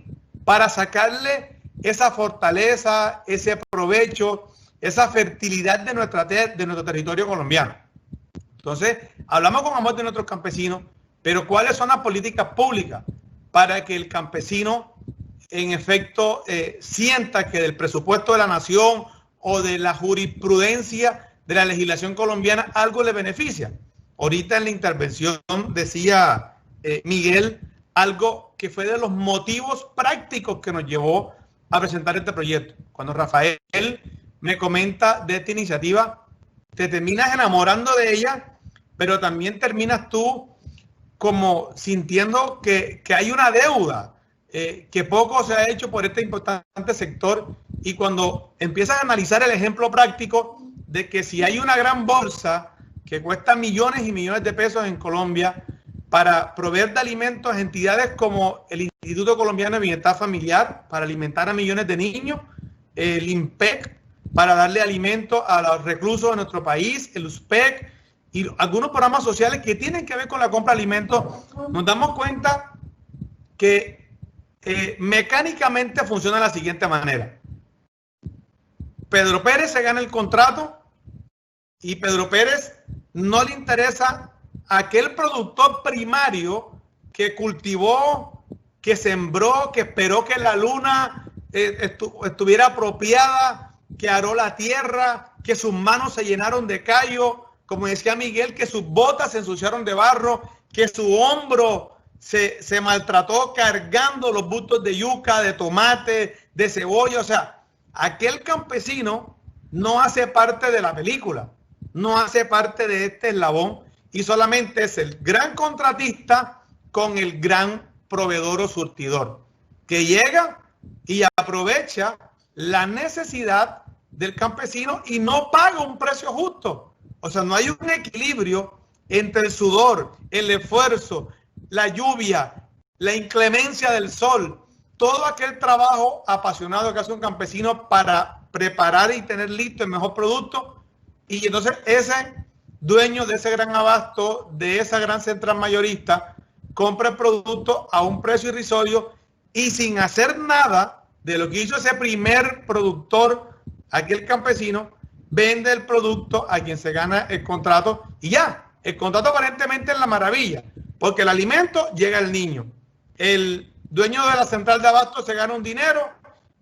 para sacarle esa fortaleza, ese provecho, esa fertilidad de nuestro territorio colombiano. Entonces, hablamos con amor de nuestros campesinos, pero ¿cuáles son las políticas públicas para que el campesino en efecto sienta que del presupuesto de la nación o de la jurisprudencia de la legislación colombiana algo le beneficia? Ahorita en la intervención decía Miguel algo que fue de los motivos prácticos que nos llevó a presentar este proyecto. Cuando Rafael me comenta de esta iniciativa, te terminas enamorando de ella, pero también terminas tú como sintiendo que hay una deuda, que poco se ha hecho por este importante sector. Y cuando empiezas a analizar el ejemplo práctico de que si hay una gran bolsa que cuesta millones y millones de pesos en Colombia para proveer de alimentos a entidades como el Instituto Colombiano de Bienestar Familiar, para alimentar a millones de niños, el INPEC, para darle alimento a los reclusos de nuestro país, el USPEC y algunos programas sociales que tienen que ver con la compra de alimentos, nos damos cuenta que mecánicamente funciona de la siguiente manera. Pedro Pérez se gana el contrato y Pedro Pérez no le interesa aquel productor primario que cultivó, que sembró, que esperó que la luna estuviera apropiada, que aró la tierra, que sus manos se llenaron de callo, como decía Miguel, que sus botas se ensuciaron de barro, que su hombro se maltrató cargando los bultos de yuca, de tomate, de cebolla. O sea, aquel campesino no hace parte de la película, no hace parte de este eslabón y solamente es el gran contratista con el gran proveedor o surtidor que llega y aprovecha la necesidad del campesino y no paga un precio justo. O sea, no hay un equilibrio entre el sudor, el esfuerzo, la lluvia, la inclemencia del sol, todo aquel trabajo apasionado que hace un campesino para preparar y tener listo el mejor producto. Y entonces ese dueño de ese gran abasto, de esa gran central mayorista, compra el producto a un precio irrisorio y sin hacer nada de lo que hizo ese primer productor, aquel campesino, vende el producto a quien se gana el contrato y ya, el contrato aparentemente es la maravilla, porque el alimento llega al niño. El dueño de la central de abasto se gana un dinero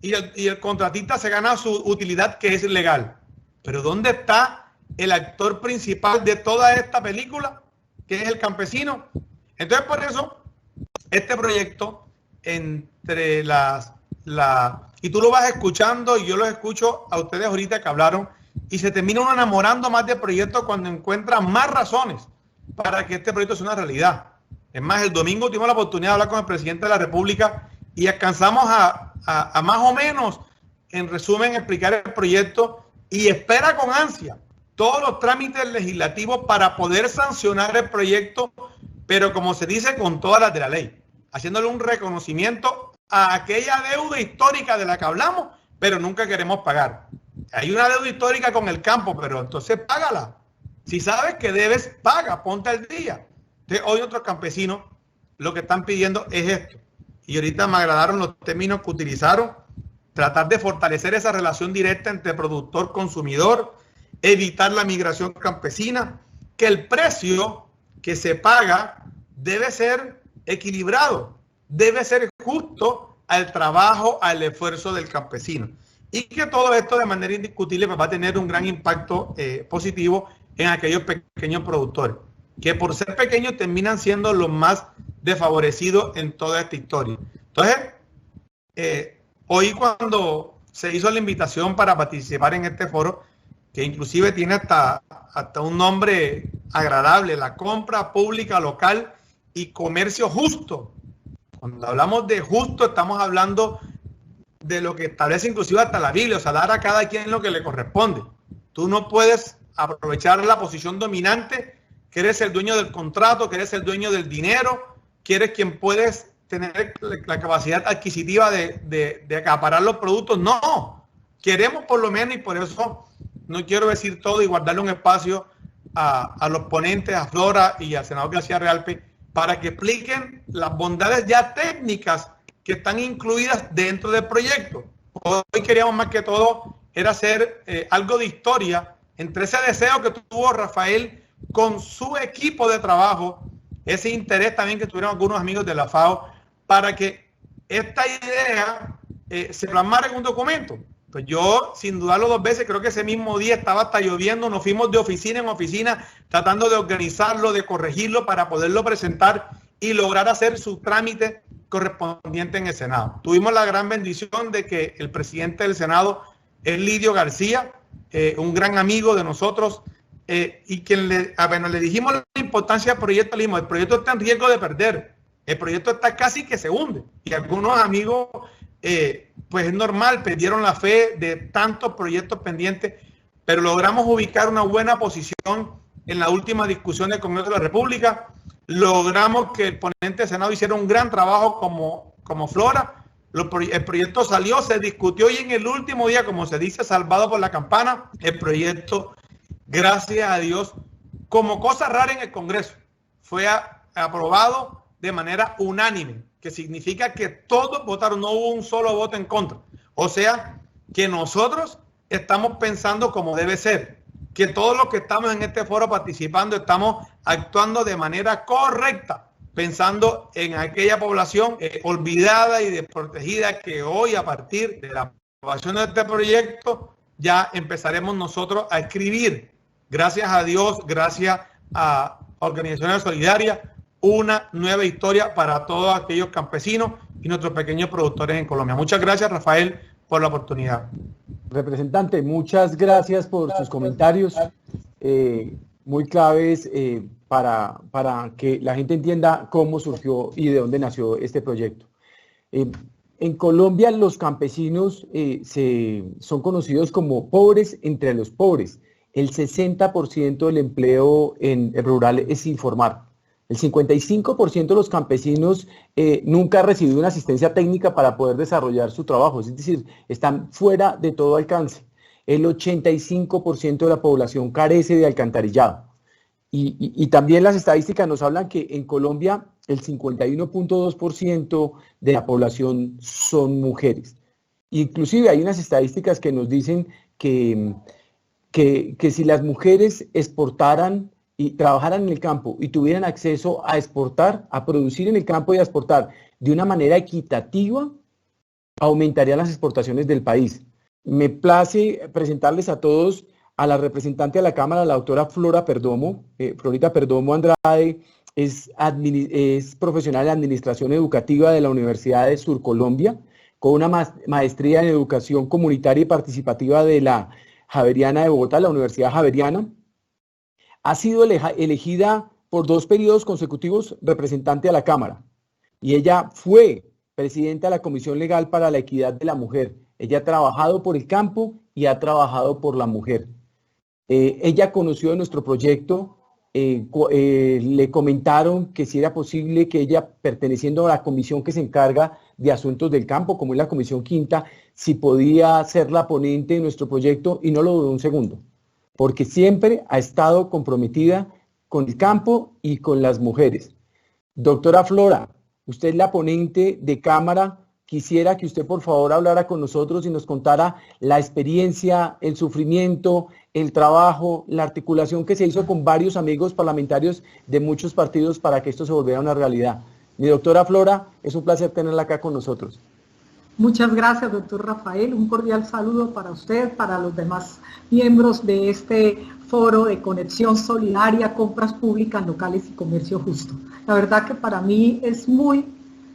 y el contratista se gana su utilidad, que es legal. Pero ¿dónde está el actor principal de toda esta película, que es el campesino? Entonces, por eso, este proyecto, entre y tú lo vas escuchando y yo los escucho a ustedes ahorita que hablaron, y se termina uno enamorando más del proyecto cuando encuentra más razones para que este proyecto sea una realidad. Es más, el domingo tuvimos la oportunidad de hablar con el presidente de la República y alcanzamos a más o menos, en resumen, explicar el proyecto, y espera con ansia todos los trámites legislativos para poder sancionar el proyecto, pero como se dice, con todas las de la ley, haciéndole un reconocimiento a aquella deuda histórica de la que hablamos, pero nunca queremos pagar. hay una deuda histórica con el campo, pero entonces págala. Si sabes que debes, paga, ponte al día. Entonces, hoy otros campesinos lo que están pidiendo es esto. Y ahorita me agradaron los términos que utilizaron. Tratar de fortalecer esa relación directa entre productor-consumidor, evitar la migración campesina, que el precio que se paga debe ser equilibrado, debe ser justo al trabajo, al esfuerzo del campesino. Y que todo esto de manera indiscutible va a tener un gran impacto positivo en aquellos pequeños productores, que por ser pequeños terminan siendo los más desfavorecidos en toda esta historia. Entonces, hoy cuando se hizo la invitación para participar en este foro, que inclusive tiene hasta un nombre agradable, la compra pública local y comercio justo. Cuando hablamos de justo, estamos hablando de lo que establece inclusive hasta la Biblia, o sea, dar a cada quien lo que le corresponde. Tú no puedes aprovechar la posición dominante, que eres el dueño del contrato, que eres el dueño del dinero, que eres quien puedes tener la capacidad adquisitiva de acaparar los productos. No, queremos por lo menos, y por eso no quiero decir todo y guardarle un espacio a los ponentes, a Flora y al senador García Realpe, para que expliquen las bondades ya técnicas que están incluidas dentro del proyecto. Hoy queríamos más que todo era hacer algo de historia entre ese deseo que tuvo Rafael con su equipo de trabajo, ese interés también que tuvieron algunos amigos de la FAO, para que esta idea se plasmara en un documento. Pues yo, sin dudarlo dos veces, creo que ese mismo día estaba hasta lloviendo, nos fuimos de oficina en oficina tratando de organizarlo, de corregirlo para poderlo presentar y lograr hacer su trámite correspondiente en el Senado. Tuvimos la gran bendición de que el presidente del Senado es Lidio García, un gran amigo de nosotros, y quien le dijimos la importancia del proyecto, le dijimos, el proyecto está en riesgo de perder, el proyecto está casi que se hunde, y algunos amigos, pues es normal, perdieron la fe de tantos proyectos pendientes, pero logramos ubicar una buena posición en la última discusión del Congreso de la República, logramos que el ponente del Senado hiciera un gran trabajo como Flora, el proyecto salió, se discutió y en el último día, como se dice, salvado por la campana, el proyecto, gracias a Dios, como cosa rara en el Congreso, fue aprobado de manera unánime, que significa que todos votaron, no hubo un solo voto en contra. O sea, que nosotros estamos pensando como debe ser, que todos los que estamos en este foro participando estamos actuando de manera correcta, pensando en aquella población olvidada y desprotegida que hoy, a partir de la aprobación de este proyecto, ya empezaremos nosotros a escribir, gracias a Dios, gracias a organizaciones solidarias, una nueva historia para todos aquellos campesinos y nuestros pequeños productores en Colombia. Muchas gracias, Rafael, por la oportunidad. Representante, muchas gracias por sus comentarios muy claves para que la gente entienda cómo surgió y de dónde nació este proyecto. En Colombia los campesinos son conocidos como pobres entre los pobres. El 60% del empleo en rural es informal. El 55% de los campesinos nunca ha recibido una asistencia técnica para poder desarrollar su trabajo, es decir, están fuera de todo alcance. El 85% de la población carece de alcantarillado. Y también las estadísticas nos hablan que en Colombia el 51.2% de la población son mujeres. Inclusive hay unas estadísticas que nos dicen que si las mujeres exportaran y trabajaran en el campo y tuvieran acceso a exportar, a producir en el campo y a exportar de una manera equitativa, aumentarían las exportaciones del país. Me place presentarles a todos a la representante de la Cámara, la doctora Flora Perdomo. Florita Perdomo Andrade es profesional de Administración Educativa de la Universidad de Surcolombia, con una maestría en Educación Comunitaria y Participativa de la Javeriana de Bogotá, la Universidad Javeriana. Ha sido elegida por 2 periodos consecutivos representante a la Cámara y ella fue presidenta de la Comisión Legal para la Equidad de la Mujer. Ella ha trabajado por el campo y ha trabajado por la mujer. Ella conoció de nuestro proyecto le comentaron que si era posible que ella, perteneciendo a la comisión que se encarga de asuntos del campo, como es la Comisión Quinta, si podía ser la ponente de nuestro proyecto, y no lo dudó un segundo, porque siempre ha estado comprometida con el campo y con las mujeres. Doctora Flora, usted es la ponente de Cámara. Quisiera que usted por favor hablara con nosotros y nos contara la experiencia, el sufrimiento, el trabajo, la articulación que se hizo con varios amigos parlamentarios de muchos partidos para que esto se volviera una realidad. Mi doctora Flora, es un placer tenerla acá con nosotros. Muchas gracias, doctor Rafael. Un cordial saludo para usted, para los demás miembros de este foro de conexión solidaria, compras públicas locales y comercio justo. La verdad que para mí es muy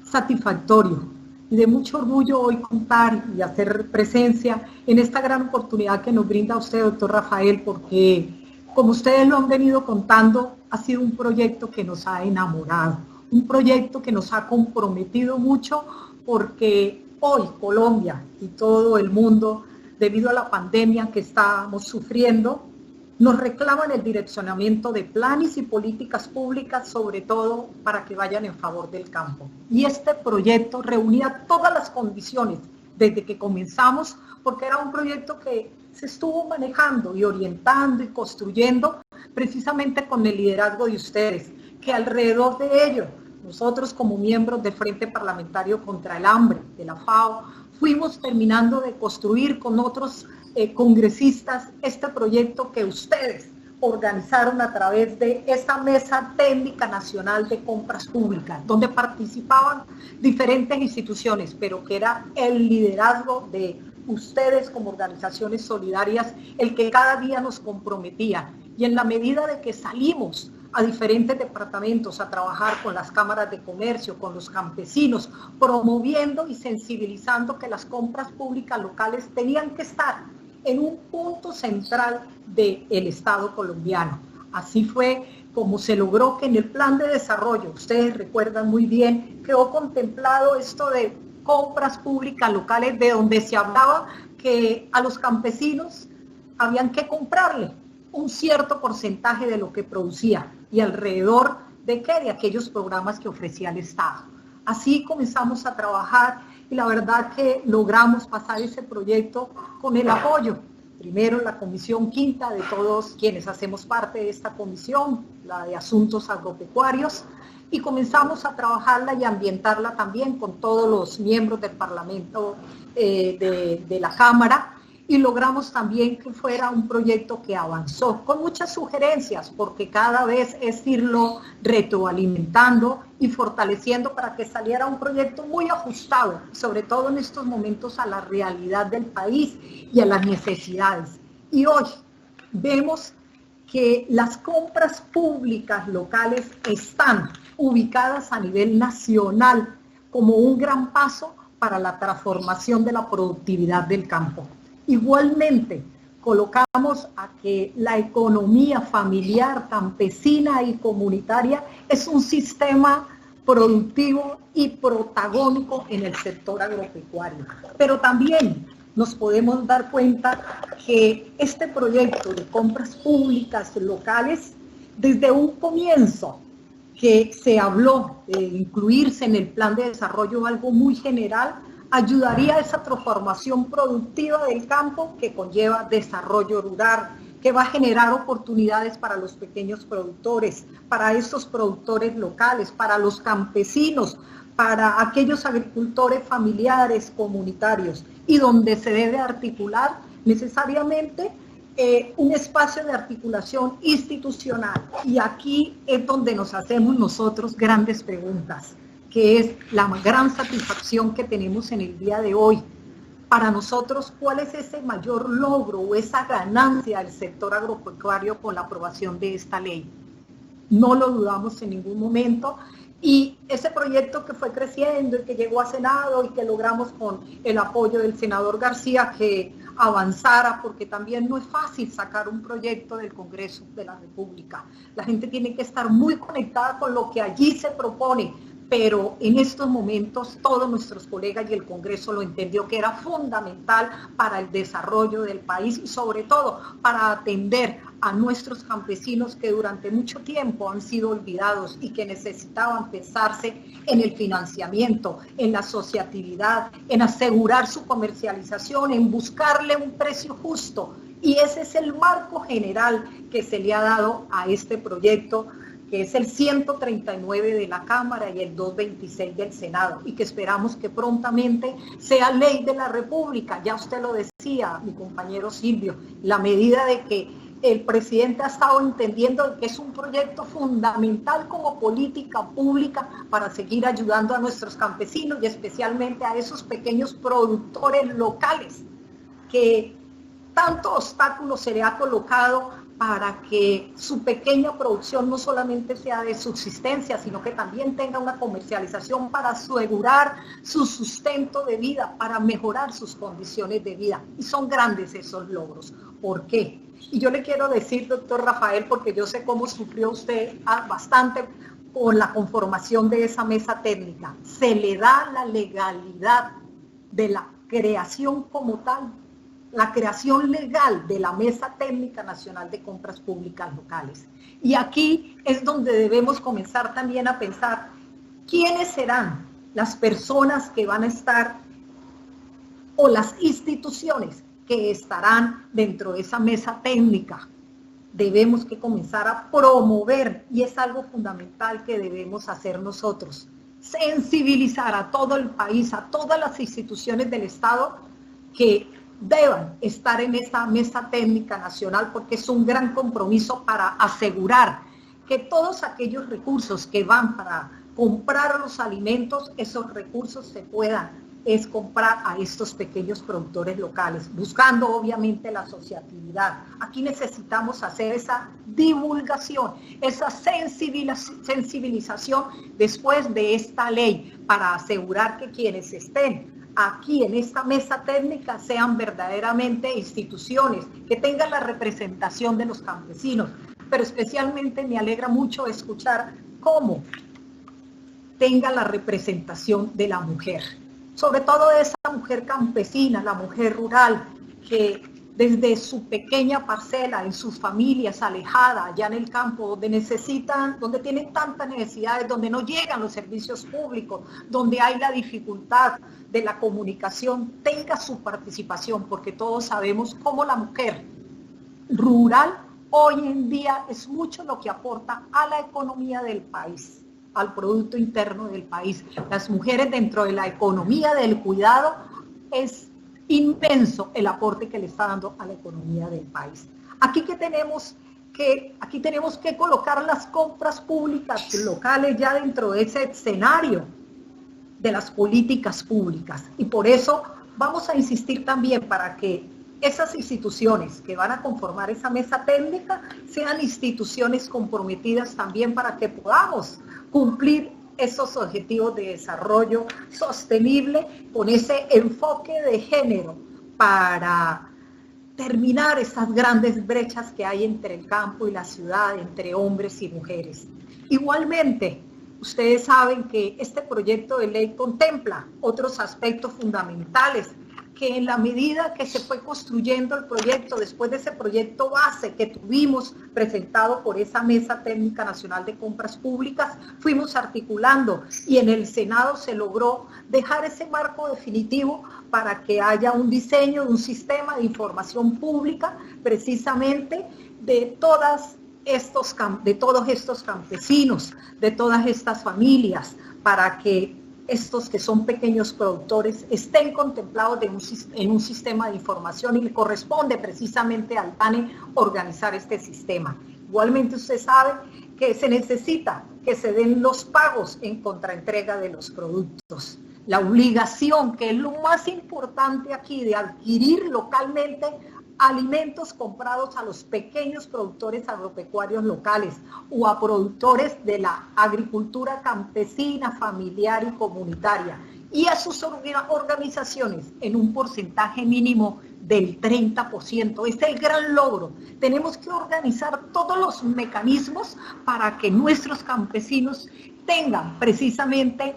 satisfactorio y de mucho orgullo hoy contar y hacer presencia en esta gran oportunidad que nos brinda usted, doctor Rafael, porque como ustedes lo han venido contando, ha sido un proyecto que nos ha enamorado, un proyecto que nos ha comprometido mucho, porque hoy Colombia y todo el mundo, debido a la pandemia que estamos sufriendo, nos reclaman el direccionamiento de planes y políticas públicas, sobre todo para que vayan en favor del campo. Y este proyecto reunía todas las condiciones desde que comenzamos, porque era un proyecto que se estuvo manejando y orientando y construyendo precisamente con el liderazgo de ustedes, que alrededor de ello, nosotros como miembros del Frente Parlamentario contra el Hambre, de la FAO, fuimos terminando de construir con otros congresistas este proyecto que ustedes organizaron a través de esta Mesa Técnica Nacional de Compras Públicas, donde participaban diferentes instituciones, pero que era el liderazgo de ustedes como organizaciones solidarias el que cada día nos comprometía. Y en la medida de que salimos a diferentes departamentos a trabajar con las cámaras de comercio, con los campesinos, promoviendo y sensibilizando que las compras públicas locales tenían que estar en un punto central del Estado colombiano. Así fue como se logró que en el plan de desarrollo, ustedes recuerdan muy bien, quedó contemplado esto de compras públicas locales, de donde se hablaba que a los campesinos habían que comprarle un cierto porcentaje de lo que producía y alrededor de qué, de aquellos programas que ofrecía el Estado. Así comenzamos a trabajar y la verdad que logramos pasar ese proyecto con el apoyo, primero la Comisión Quinta de todos quienes hacemos parte de esta comisión, la de Asuntos Agropecuarios, y comenzamos a trabajarla y ambientarla también con todos los miembros del Parlamento de la Cámara, y logramos también que fuera un proyecto que avanzó con muchas sugerencias, porque cada vez es irlo retroalimentando y fortaleciendo para que saliera un proyecto muy ajustado, sobre todo en estos momentos a la realidad del país y a las necesidades. Y hoy vemos que las compras públicas locales están ubicadas a nivel nacional como un gran paso para la transformación de la productividad del campo. Igualmente, colocamos a que la economía familiar, campesina y comunitaria es un sistema productivo y protagónico en el sector agropecuario. Pero también nos podemos dar cuenta que este proyecto de compras públicas locales, desde un comienzo que se habló de incluirse en el plan de desarrollo algo muy general, ayudaría a esa transformación productiva del campo que conlleva desarrollo rural, que va a generar oportunidades para los pequeños productores, para estos productores locales, para los campesinos, para aquellos agricultores familiares, comunitarios, y donde se debe articular necesariamente un espacio de articulación institucional. Y aquí es donde nos hacemos nosotros grandes preguntas, que es la gran satisfacción que tenemos en el día de hoy. Para nosotros, ¿cuál es ese mayor logro o esa ganancia del sector agropecuario con la aprobación de esta ley? No lo dudamos en ningún momento, y ese proyecto que fue creciendo y que llegó a Senado y que logramos con el apoyo del senador García que avanzara, porque también no es fácil sacar un proyecto del Congreso de la República. La gente tiene que estar muy conectada con lo que allí se propone, pero en estos momentos todos nuestros colegas y el Congreso lo entendió que era fundamental para el desarrollo del país y sobre todo para atender a nuestros campesinos que durante mucho tiempo han sido olvidados y que necesitaban pensarse en el financiamiento, en la asociatividad, en asegurar su comercialización, en buscarle un precio justo. Y ese es el marco general que se le ha dado a este proyecto, que es el 139 de la Cámara y el 226 del Senado, y que esperamos que prontamente sea ley de la República. Ya usted lo decía, mi compañero Silvio, la medida de que el presidente ha estado entendiendo que es un proyecto fundamental como política pública para seguir ayudando a nuestros campesinos y especialmente a esos pequeños productores locales que tanto obstáculo se le ha colocado para que su pequeña producción no solamente sea de subsistencia, sino que también tenga una comercialización para asegurar su sustento de vida, para mejorar sus condiciones de vida. Y son grandes esos logros. ¿Por qué? Y yo le quiero decir, doctor Rafael, porque yo sé cómo sufrió usted bastante con la conformación de esa mesa técnica. Se le da la legalidad de la creación como tal, la creación legal de la Mesa Técnica Nacional de Compras Públicas Locales. Y aquí es donde debemos comenzar también a pensar quiénes serán las personas que van a estar o las instituciones que estarán dentro de esa mesa técnica. Debemos que comenzar a promover, y es algo fundamental que debemos hacer nosotros, sensibilizar a todo el país, a todas las instituciones del Estado que deban estar en esa mesa técnica nacional, porque es un gran compromiso para asegurar que todos aquellos recursos que van para comprar los alimentos, esos recursos se puedan comprar a estos pequeños productores locales, buscando obviamente la asociatividad. Aquí necesitamos hacer esa divulgación, esa sensibilización después de esta ley, para asegurar que quienes estén aquí en esta mesa técnica sean verdaderamente instituciones que tengan la representación de los campesinos. Pero especialmente me alegra mucho escuchar cómo tenga la representación de la mujer, sobre todo de esa mujer campesina, la mujer rural, que desde su pequeña parcela, en sus familias, alejada, allá en el campo, donde necesitan, donde tienen tantas necesidades, donde no llegan los servicios públicos, donde hay la dificultad de la comunicación, tenga su participación, porque todos sabemos cómo la mujer rural hoy en día es mucho lo que aporta a la economía del país, al Producto Interno del país. Las mujeres dentro de la economía del cuidado es inmenso el aporte que le está dando a la economía del país. Aquí tenemos que colocar las compras públicas locales ya dentro de ese escenario de las políticas públicas, y por eso vamos a insistir también para que esas instituciones que van a conformar esa mesa técnica sean instituciones comprometidas también para que podamos cumplir esos objetivos de desarrollo sostenible con ese enfoque de género para terminar esas grandes brechas que hay entre el campo y la ciudad, entre hombres y mujeres. Igualmente, ustedes saben que este proyecto de ley contempla otros aspectos fundamentales que en la medida que se fue construyendo el proyecto, después de ese proyecto base que tuvimos presentado por esa Mesa Técnica Nacional de Compras Públicas, fuimos articulando y en el Senado se logró dejar ese marco definitivo para que haya un diseño de un sistema de información pública precisamente de todos estos campesinos, de todas estas familias, para que estos que son pequeños productores estén contemplados en un sistema de información, y le corresponde precisamente al PANE organizar este sistema. Igualmente usted sabe que se necesita que se den los pagos en contraentrega de los productos. La obligación, que es lo más importante aquí, de adquirir localmente alimentos comprados a los pequeños productores agropecuarios locales o a productores de la agricultura campesina, familiar y comunitaria, y a sus organizaciones en un porcentaje mínimo del 30%. Este es el gran logro. Tenemos que organizar todos los mecanismos para que nuestros campesinos tengan precisamente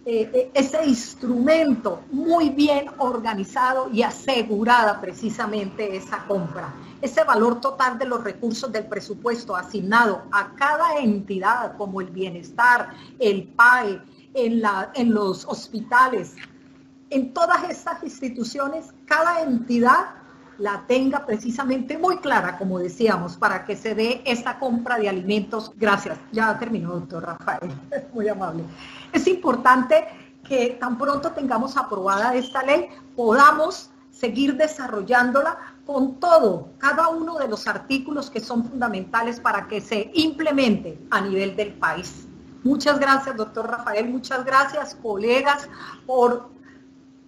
ese instrumento muy bien organizado y asegurada precisamente esa compra. Ese valor total de los recursos del presupuesto asignado a cada entidad, como el bienestar, el PAE, en los hospitales, en todas estas instituciones, cada entidad la tenga precisamente muy clara, como decíamos, para que se dé esta compra de alimentos. Gracias, ya terminó, doctor Rafael, muy amable. Es importante que tan pronto tengamos aprobada esta ley, podamos seguir desarrollándola con todo, cada uno de los artículos que son fundamentales para que se implemente a nivel del país. Muchas gracias, doctor Rafael, muchas gracias, colegas, por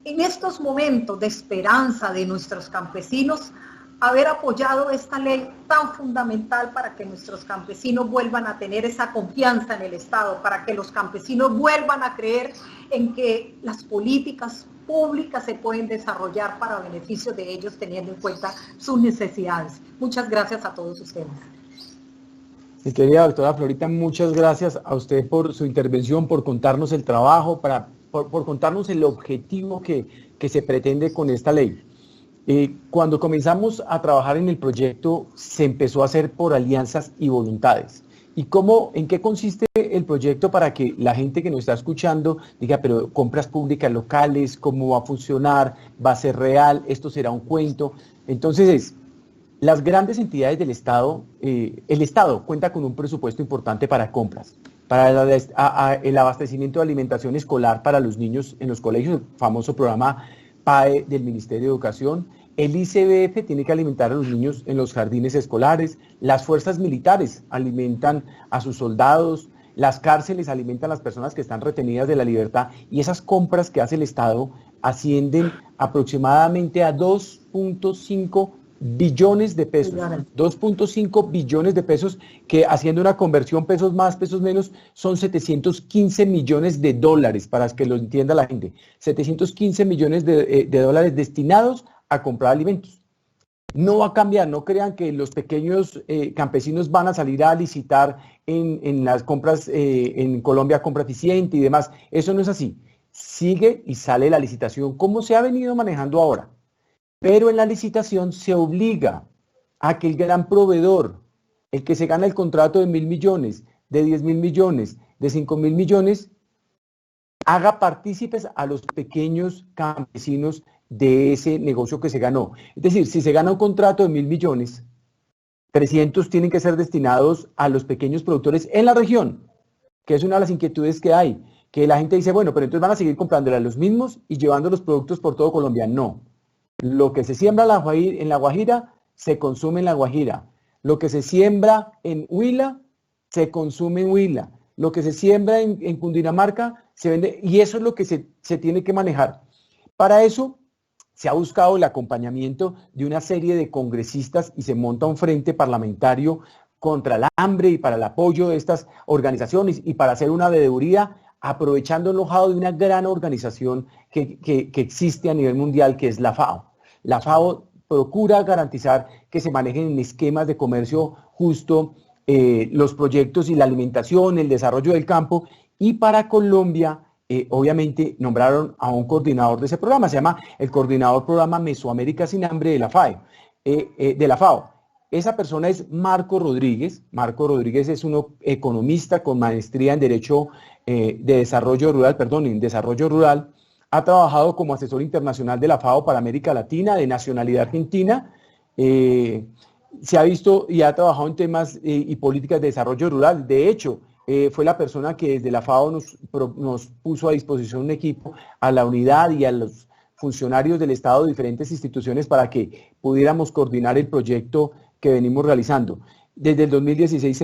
en estos momentos de esperanza de nuestros campesinos, haber apoyado esta ley tan fundamental para que nuestros campesinos vuelvan a tener esa confianza en el Estado, para que los campesinos vuelvan a creer en que las políticas públicas se pueden desarrollar para beneficio de ellos, teniendo en cuenta sus necesidades. Muchas gracias a todos ustedes. Mi querida doctora Florita, muchas gracias a usted por su intervención, por contarnos el trabajo, por contarnos el objetivo que se pretende con esta ley. Cuando comenzamos a trabajar en el proyecto, se empezó a hacer por alianzas y voluntades. ¿Y en qué consiste el proyecto para que la gente que nos está escuchando diga, pero compras públicas locales, cómo va a funcionar, va a ser real, esto será un cuento? Entonces, las grandes entidades del Estado, el Estado cuenta con un presupuesto importante para compras, para el abastecimiento de alimentación escolar para los niños en los colegios, el famoso programa PAE del Ministerio de Educación. El ICBF tiene que alimentar a los niños en los jardines escolares, las fuerzas militares alimentan a sus soldados, las cárceles alimentan a las personas que están retenidas de la libertad, y esas compras que hace el Estado ascienden aproximadamente a 2.5 billones de pesos, 2.5 billones de pesos, que haciendo una conversión pesos más, pesos menos, son 715 millones de dólares, para que lo entienda la gente, 715 millones de dólares destinados a comprar alimentos. No va a cambiar, no crean que los pequeños campesinos van a salir a licitar en las compras, en Colombia Compra Eficiente y demás, eso no es así. Sigue y sale la licitación como se ha venido manejando ahora. Pero en la licitación se obliga a que el gran proveedor, el que se gana el contrato de 1.000 millones, de 10.000 millones, de 5.000 millones, haga partícipes a los pequeños campesinos de ese negocio que se ganó. Es decir, si se gana un contrato de 1.000 millones, 300 tienen que ser destinados a los pequeños productores en la región, que es una de las inquietudes que hay, que la gente dice, bueno, pero entonces van a seguir comprándole a los mismos y llevando los productos por todo Colombia. No. Lo que se siembra en la Guajira, se consume en la Guajira. Lo que se siembra en Huila, se consume en Huila. Lo que se siembra en Cundinamarca, se vende. Y eso es lo que se tiene que manejar. Para eso, se ha buscado el acompañamiento de una serie de congresistas y se monta un frente parlamentario contra el hambre y para el apoyo de estas organizaciones y para hacer una veeduría, aprovechando el know-how de una gran organización que existe a nivel mundial, que es la FAO. La FAO procura garantizar que se manejen en esquemas de comercio justo los proyectos y la alimentación, el desarrollo del campo, y para Colombia, obviamente, nombraron a un coordinador de ese programa, se llama el Coordinador Programa Mesoamérica Sin Hambre de la FAO. Esa persona es Marco Rodríguez. Marco Rodríguez es un economista con maestría en Derecho en Desarrollo Rural. Ha trabajado como asesor internacional de la FAO para América Latina, de nacionalidad argentina. Se ha visto y ha trabajado en temas y políticas de desarrollo rural. De hecho, fue la persona que desde la FAO nos puso a disposición un equipo a la unidad y a los funcionarios del Estado de diferentes instituciones para que pudiéramos coordinar el proyecto que venimos realizando. Desde el 2016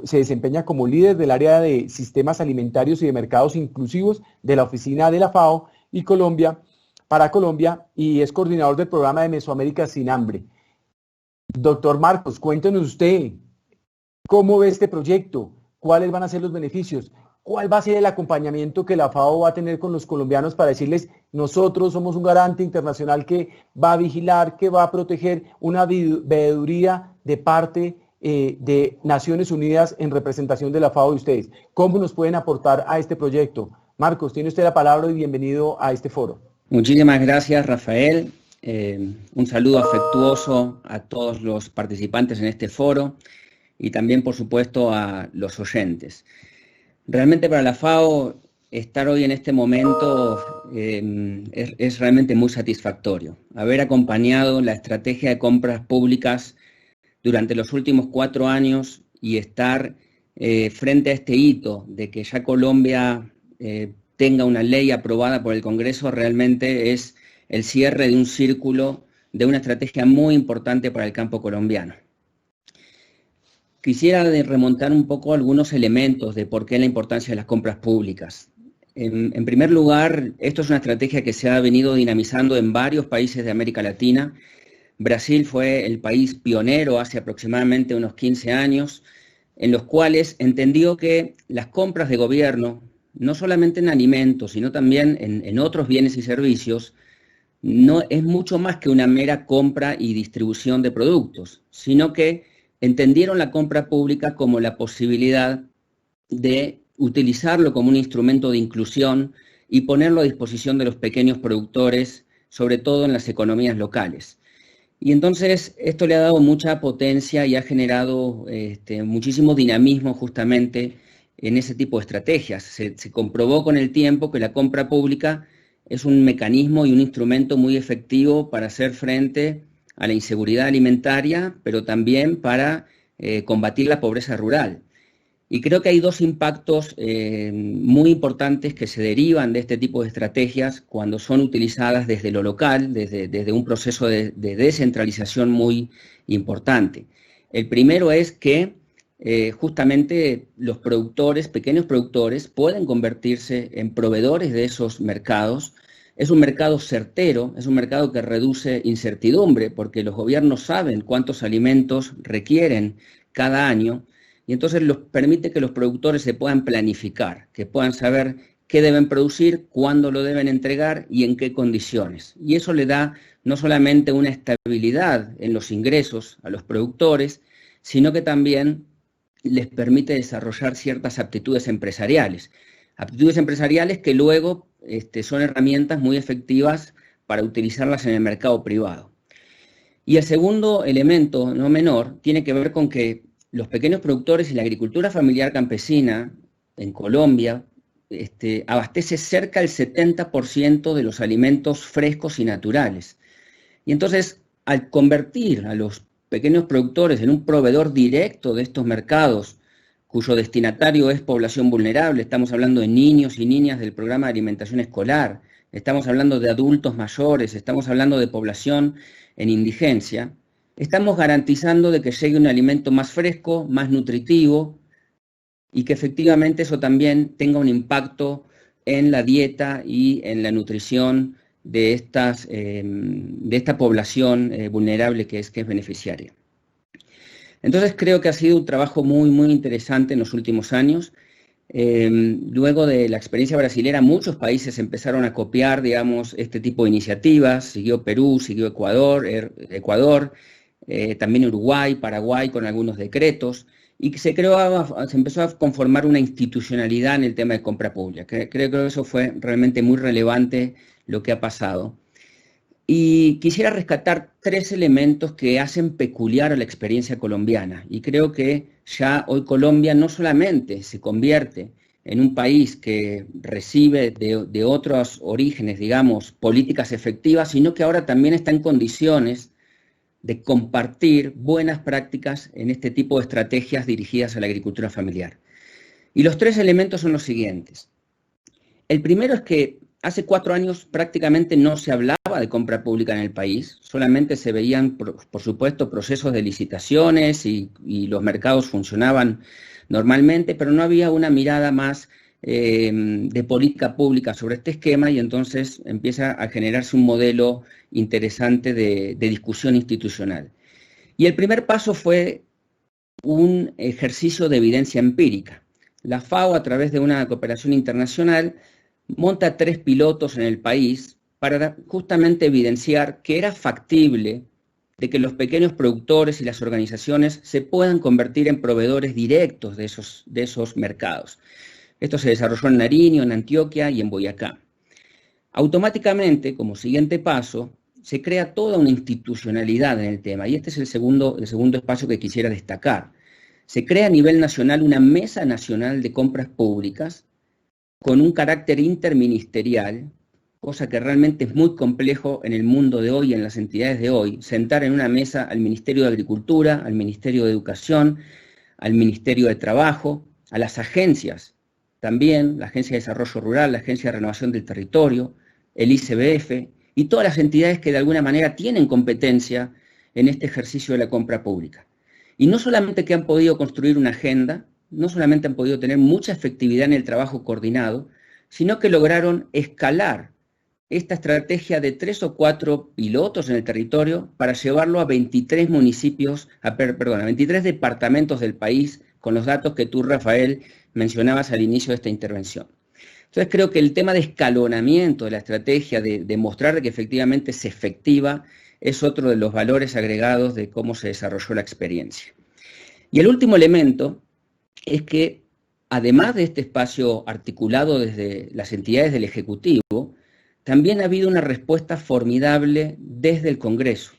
se desempeña como líder del área de sistemas alimentarios y de mercados inclusivos de la oficina de la FAO y para Colombia, y es coordinador del programa de Mesoamérica Sin Hambre. Doctor Marcos, cuéntenos usted, ¿cómo ve este proyecto? ¿Cuáles van a ser los beneficios? ¿Cuál va a ser el acompañamiento que la FAO va a tener con los colombianos para decirles, nosotros somos un garante internacional que va a vigilar, que va a proteger, una veeduría de parte de Naciones Unidas en representación de la FAO y ustedes? ¿Cómo nos pueden aportar a este proyecto? Marcos, tiene usted la palabra y bienvenido a este foro. Muchísimas gracias, Rafael. Un saludo afectuoso a todos los participantes en este foro y también, por supuesto, a los oyentes. Realmente para la FAO estar hoy en este momento es realmente muy satisfactorio. Haber acompañado la estrategia de compras públicas durante los últimos 4 años y estar frente a este hito de que ya Colombia tenga una ley aprobada por el Congreso realmente es el cierre de un círculo de una estrategia muy importante para el campo colombiano. Quisiera remontar un poco algunos elementos de por qué la importancia de las compras públicas. En primer lugar, esto es una estrategia que se ha venido dinamizando en varios países de América Latina. Brasil fue el país pionero hace aproximadamente unos 15 años, en los cuales entendió que las compras de gobierno, no solamente en alimentos, sino también en otros bienes y servicios, no es mucho más que una mera compra y distribución de productos, sino que entendieron la compra pública como la posibilidad de utilizarlo como un instrumento de inclusión y ponerlo a disposición de los pequeños productores, sobre todo en las economías locales. Y entonces esto le ha dado mucha potencia y ha generado muchísimo dinamismo justamente en ese tipo de estrategias. Se comprobó con el tiempo que la compra pública es un mecanismo y un instrumento muy efectivo para hacer frente a la inseguridad alimentaria, pero también para combatir la pobreza rural. Y creo que hay 2 impactos muy importantes que se derivan de este tipo de estrategias cuando son utilizadas desde lo local, desde un proceso de descentralización muy importante. El primero es que justamente los productores, pequeños productores, pueden convertirse en proveedores de esos mercados. Es un mercado certero, es un mercado que reduce incertidumbre porque los gobiernos saben cuántos alimentos requieren cada año y entonces permite que los productores se puedan planificar, que puedan saber qué deben producir, cuándo lo deben entregar y en qué condiciones. Y eso le da no solamente una estabilidad en los ingresos a los productores, sino que también les permite desarrollar ciertas aptitudes empresariales que luego son herramientas muy efectivas para utilizarlas en el mercado privado. Y el segundo elemento, no menor, tiene que ver con que los pequeños productores y la agricultura familiar campesina en Colombia abastece cerca del 70% de los alimentos frescos y naturales. Y entonces, al convertir a los pequeños productores en un proveedor directo de estos mercados, cuyo destinatario es población vulnerable, estamos hablando de niños y niñas del programa de alimentación escolar, estamos hablando de adultos mayores, estamos hablando de población en indigencia, estamos garantizando de que llegue un alimento más fresco, más nutritivo, y que efectivamente eso también tenga un impacto en la dieta y en la nutrición de esta población vulnerable que es beneficiaria. Entonces creo que ha sido un trabajo muy, muy interesante en los últimos años. Luego de la experiencia brasilera, muchos países empezaron a copiar, digamos, este tipo de iniciativas. Siguió Perú, siguió Ecuador, también Uruguay, Paraguay con algunos decretos. Y se empezó a conformar una institucionalidad en el tema de compra pública. Creo que eso fue realmente muy relevante lo que ha pasado. Y quisiera rescatar 3 elementos que hacen peculiar a la experiencia colombiana. Y creo que ya hoy Colombia no solamente se convierte en un país que recibe de otros orígenes, digamos, políticas efectivas, sino que ahora también está en condiciones de compartir buenas prácticas en este tipo de estrategias dirigidas a la agricultura familiar. Y los 3 elementos son los siguientes. El primero es que hace 4 años prácticamente no se hablaba de compra pública en el país, solamente se veían, por supuesto, procesos de licitaciones y los mercados funcionaban normalmente, pero no había una mirada más de política pública sobre este esquema y entonces empieza a generarse un modelo interesante de discusión institucional. Y el primer paso fue un ejercicio de evidencia empírica. La FAO, a través de una cooperación internacional, monta 3 pilotos en el país para justamente evidenciar que era factible de que los pequeños productores y las organizaciones se puedan convertir en proveedores directos de esos mercados. Esto se desarrolló en Nariño, en Antioquia y en Boyacá. Automáticamente, como siguiente paso, se crea toda una institucionalidad en el tema, y este es el segundo espacio que quisiera destacar. Se crea a nivel nacional una Mesa Nacional de Compras Públicas con un carácter interministerial, cosa que realmente es muy complejo en el mundo de hoy, en las entidades de hoy, sentar en una mesa al Ministerio de Agricultura, al Ministerio de Educación, al Ministerio de Trabajo, a las agencias, también la Agencia de Desarrollo Rural, la Agencia de Renovación del Territorio, el ICBF, y todas las entidades que de alguna manera tienen competencia en este ejercicio de la compra pública. Y no solamente que han podido construir una agenda, no solamente han podido tener mucha efectividad en el trabajo coordinado, sino que lograron escalar esta estrategia de 3 o 4 pilotos en el territorio para llevarlo a 23 municipios, a 23 departamentos del país, con los datos que tú, Rafael, mencionabas al inicio de esta intervención. Entonces creo que el tema de escalonamiento de la estrategia, de demostrar que efectivamente es efectiva, es otro de los valores agregados de cómo se desarrolló la experiencia. Y el último elemento es que, además de este espacio articulado desde las entidades del Ejecutivo, también ha habido una respuesta formidable desde el Congreso.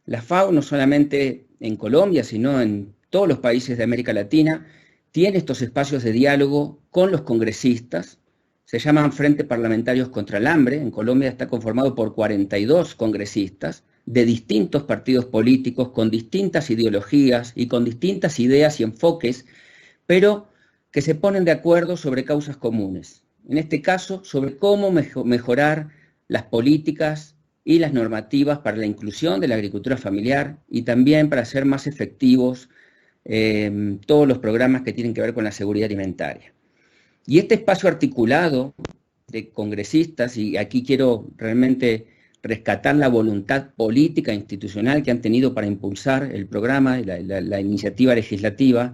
La FAO, no solamente en Colombia, sino en todos los países de América Latina, tiene estos espacios de diálogo con los congresistas. Se llaman Frente Parlamentarios contra el Hambre. En Colombia está conformado por 42 congresistas de distintos partidos políticos, con distintas ideologías y con distintas ideas y enfoques, pero que se ponen de acuerdo sobre causas comunes. En este caso, sobre cómo mejorar las políticas y las normativas para la inclusión de la agricultura familiar y también para hacer más efectivos todos los programas que tienen que ver con la seguridad alimentaria. Y este espacio articulado de congresistas, y aquí quiero realmente rescatar la voluntad política e institucional que han tenido para impulsar el programa, la iniciativa legislativa,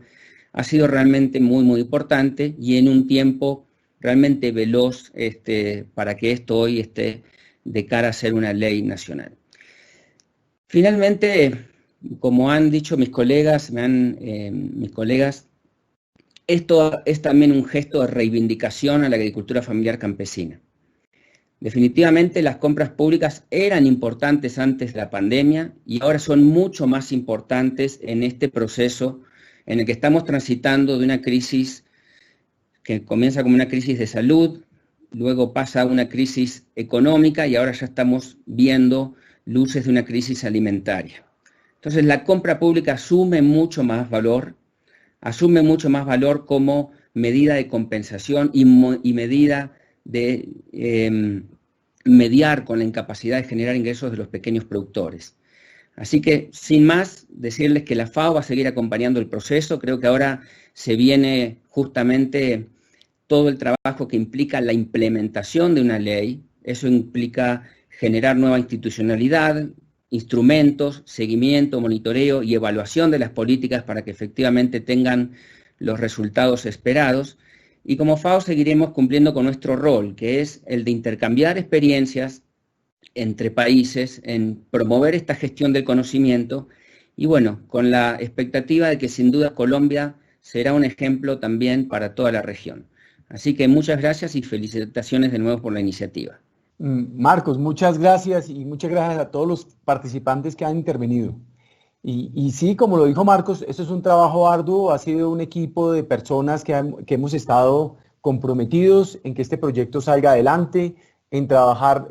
ha sido realmente muy, muy importante y en un tiempo realmente veloz para que esto hoy esté de cara a ser una ley nacional. Finalmente, como han dicho mis colegas, esto es también un gesto de reivindicación a la agricultura familiar campesina. Definitivamente las compras públicas eran importantes antes de la pandemia y ahora son mucho más importantes en este proceso en el que estamos transitando de una crisis que comienza como una crisis de salud, luego pasa a una crisis económica y ahora ya estamos viendo luces de una crisis alimentaria. Entonces la compra pública asume mucho más valor como medida de compensación y medida de mediar con la incapacidad de generar ingresos de los pequeños productores. Así que, sin más, decirles que la FAO va a seguir acompañando el proceso. Creo que ahora se viene justamente todo el trabajo que implica la implementación de una ley. Eso implica generar nueva institucionalidad, instrumentos, seguimiento, monitoreo y evaluación de las políticas para que efectivamente tengan los resultados esperados. Y como FAO seguiremos cumpliendo con nuestro rol, que es el de intercambiar experiencias entre países, en promover esta gestión del conocimiento y bueno, con la expectativa de que sin duda Colombia será un ejemplo también para toda la región. Así que muchas gracias y felicitaciones de nuevo por la iniciativa. Marcos, muchas gracias y muchas gracias a todos los participantes que han intervenido. Y sí, como lo dijo Marcos, esto es un trabajo arduo, ha sido un equipo de personas que hemos estado comprometidos en que este proyecto salga adelante, en trabajar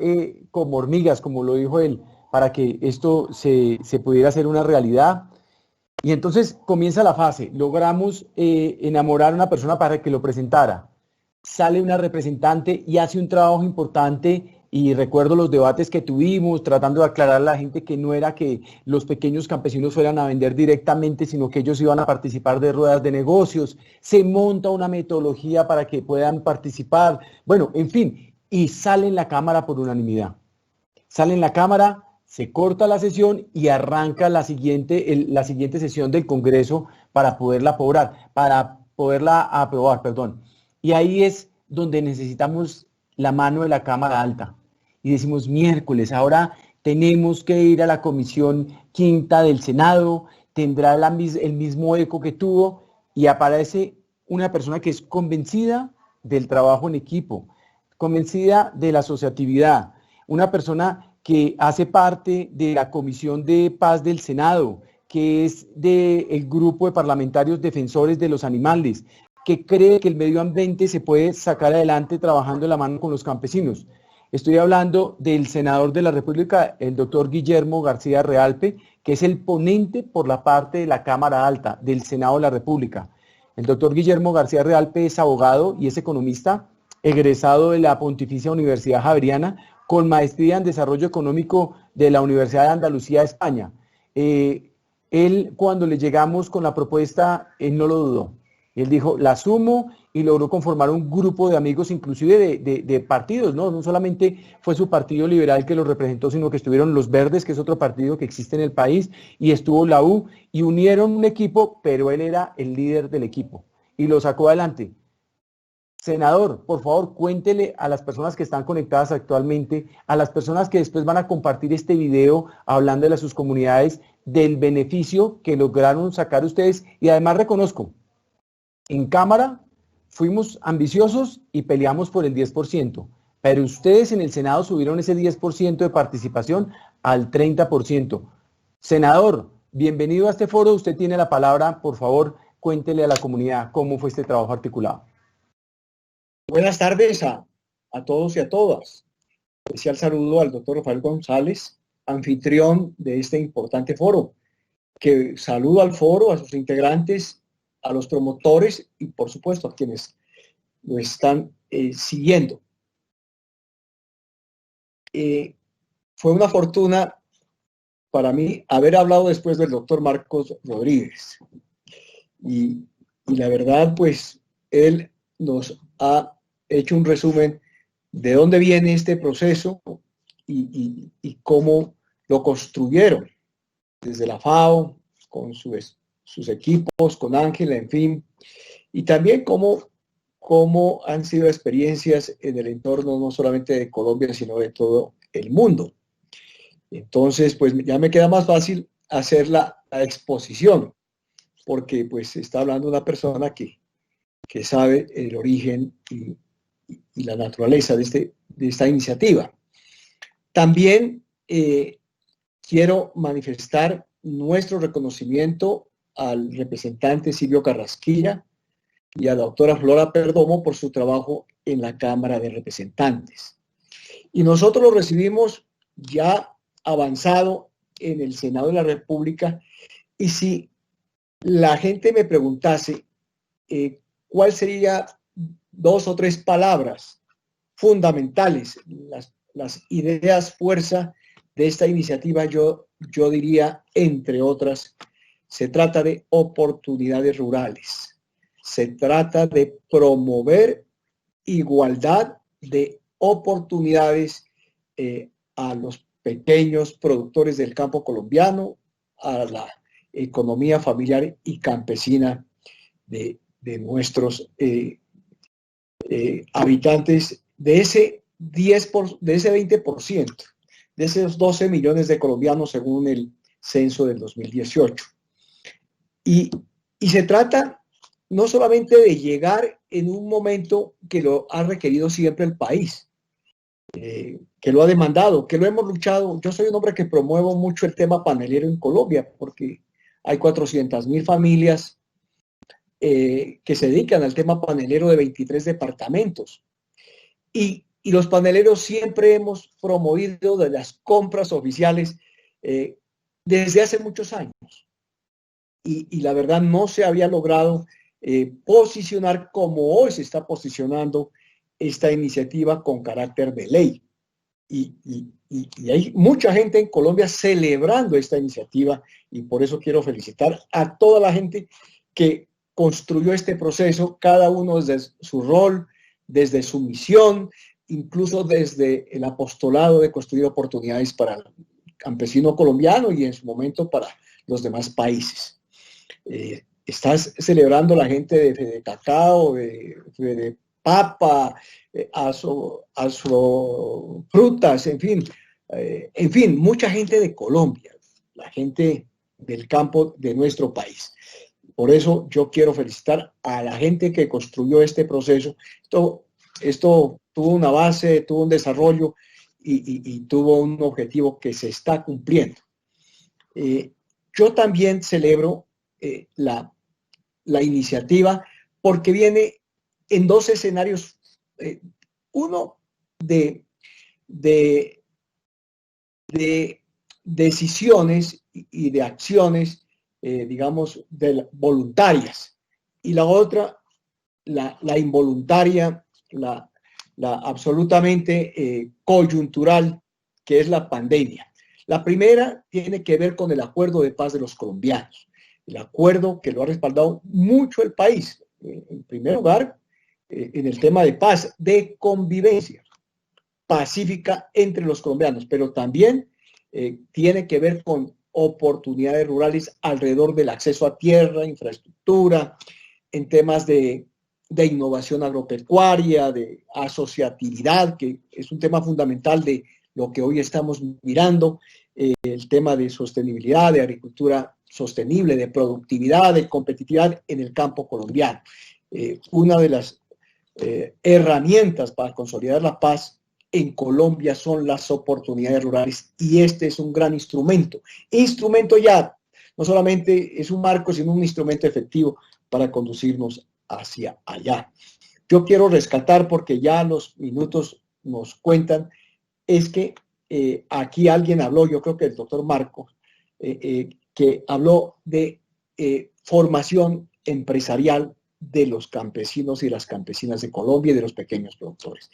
como hormigas, como lo dijo él, para que esto se pudiera hacer una realidad. Y entonces comienza la fase, logramos enamorar a una persona para que lo presentara. Sale una representante y hace un trabajo importante. Y recuerdo los debates que tuvimos, tratando de aclarar a la gente que no era que los pequeños campesinos fueran a vender directamente, sino que ellos iban a participar de ruedas de negocios. Se monta una metodología para que puedan participar. Bueno, en fin, y sale en la Cámara por unanimidad. Sale en la Cámara, se corta la sesión y arranca la siguiente sesión del Congreso para poderla aprobar. Y ahí es donde necesitamos la mano de la Cámara Alta. Y decimos, miércoles, ahora tenemos que ir a la Comisión Quinta del Senado, tendrá el mismo eco que tuvo, y aparece una persona que es convencida del trabajo en equipo, convencida de la asociatividad, una persona que hace parte de la Comisión de Paz del Senado, que es del grupo de parlamentarios defensores de los animales, que cree que el medio ambiente se puede sacar adelante trabajando de la mano con los campesinos. Estoy hablando del senador de la República, el doctor Guillermo García Realpe, que es el ponente por la parte de la Cámara Alta del Senado de la República. El doctor Guillermo García Realpe es abogado y es economista, egresado de la Pontificia Universidad Javeriana, con maestría en Desarrollo Económico de la Universidad de Andalucía, España. Él, cuando le llegamos con la propuesta, él no lo dudó. Él dijo, la asumo, y logró conformar un grupo de amigos, inclusive de partidos, ¿no? No solamente fue su partido liberal que lo representó, sino que estuvieron los Verdes, que es otro partido que existe en el país, y estuvo la U, y unieron un equipo, pero él era el líder del equipo, y lo sacó adelante. Senador, por favor, cuéntele a las personas que están conectadas actualmente, a las personas que después van a compartir este video hablando de sus comunidades, del beneficio que lograron sacar ustedes, y además reconozco, en Cámara fuimos ambiciosos y peleamos por el 10%, pero ustedes en el Senado subieron ese 10% de participación al 30%. Senador, bienvenido a este foro, usted tiene la palabra, por favor, cuéntele a la comunidad cómo fue este trabajo articulado. Buenas tardes a todos y a todas. Especial saludo al doctor Rafael González, anfitrión de este importante foro. Que saludo al foro, a sus integrantes, a los promotores y por supuesto a quienes lo están siguiendo. Fue una fortuna para mí haber hablado después del doctor Marcos Rodríguez. Y la verdad, pues, él nos ha hecho un resumen de dónde viene este proceso y cómo lo construyeron desde la FAO, con sus equipos, con Ángela, en fin, y también cómo han sido experiencias en el entorno no solamente de Colombia, sino de todo el mundo. Entonces, pues ya me queda más fácil hacer la exposición, porque pues está hablando una persona que sabe el origen y la naturaleza de esta iniciativa. También quiero manifestar nuestro reconocimiento al representante Silvio Carrasquilla y a la doctora Flora Perdomo por su trabajo en la Cámara de Representantes. Y nosotros lo recibimos ya avanzado en el Senado de la República, y si la gente me preguntase cuál sería 2 o 3 palabras fundamentales, las ideas fuerza de esta iniciativa, yo diría, entre otras, se trata de oportunidades rurales. Se trata de promover igualdad de oportunidades a los pequeños productores del campo colombiano, a la economía familiar y campesina de nuestros habitantes, de ese 20%, de esos 12 millones de colombianos según el censo del 2018. Y se trata no solamente de llegar en un momento que lo ha requerido siempre el país, que lo ha demandado, que lo hemos luchado. Yo soy un hombre que promuevo mucho el tema panelero en Colombia, porque hay 400.000 familias que se dedican al tema panelero de 23 departamentos. Y los paneleros siempre hemos promovido de las compras oficiales desde hace muchos años. Y la verdad no se había logrado posicionar como hoy se está posicionando esta iniciativa con carácter de ley. Y hay mucha gente en Colombia celebrando esta iniciativa, y por eso quiero felicitar a toda la gente que construyó este proceso, cada uno desde su rol, desde su misión, incluso desde el apostolado de construir oportunidades para el campesino colombiano y en su momento para los demás países. Estás celebrando la gente de Fede Cacao, de papa, frutas, en fin, mucha gente de Colombia, la gente del campo de nuestro país. por eso yo quiero felicitar a la gente que construyó este proceso. Esto tuvo una base, tuvo un desarrollo y tuvo un objetivo que se está cumpliendo. Yo también celebro la iniciativa porque viene en dos escenarios. Uno de decisiones y de acciones, digamos, voluntarias, y la otra, la involuntaria, la absolutamente coyuntural, que es la pandemia. La primera tiene que ver con el acuerdo de paz de los colombianos, el acuerdo que lo ha respaldado mucho el país. En primer lugar, en el tema de paz, de convivencia pacífica entre los colombianos, pero también tiene que ver con oportunidades rurales alrededor del acceso a tierra, infraestructura, en temas de innovación agropecuaria, de asociatividad, que es un tema fundamental de lo que hoy estamos mirando, el tema de sostenibilidad, de agricultura sostenible, de productividad, de competitividad en el campo colombiano. Una de las herramientas para consolidar la paz en Colombia son las oportunidades rurales, y este es un gran instrumento. Instrumento ya, no solamente es un marco, sino un instrumento efectivo para conducirnos hacia allá. Yo quiero rescatar, porque ya los minutos nos cuentan, es que aquí alguien habló, yo creo que el doctor Marcos, que habló de formación empresarial de los campesinos y las campesinas de Colombia y de los pequeños productores.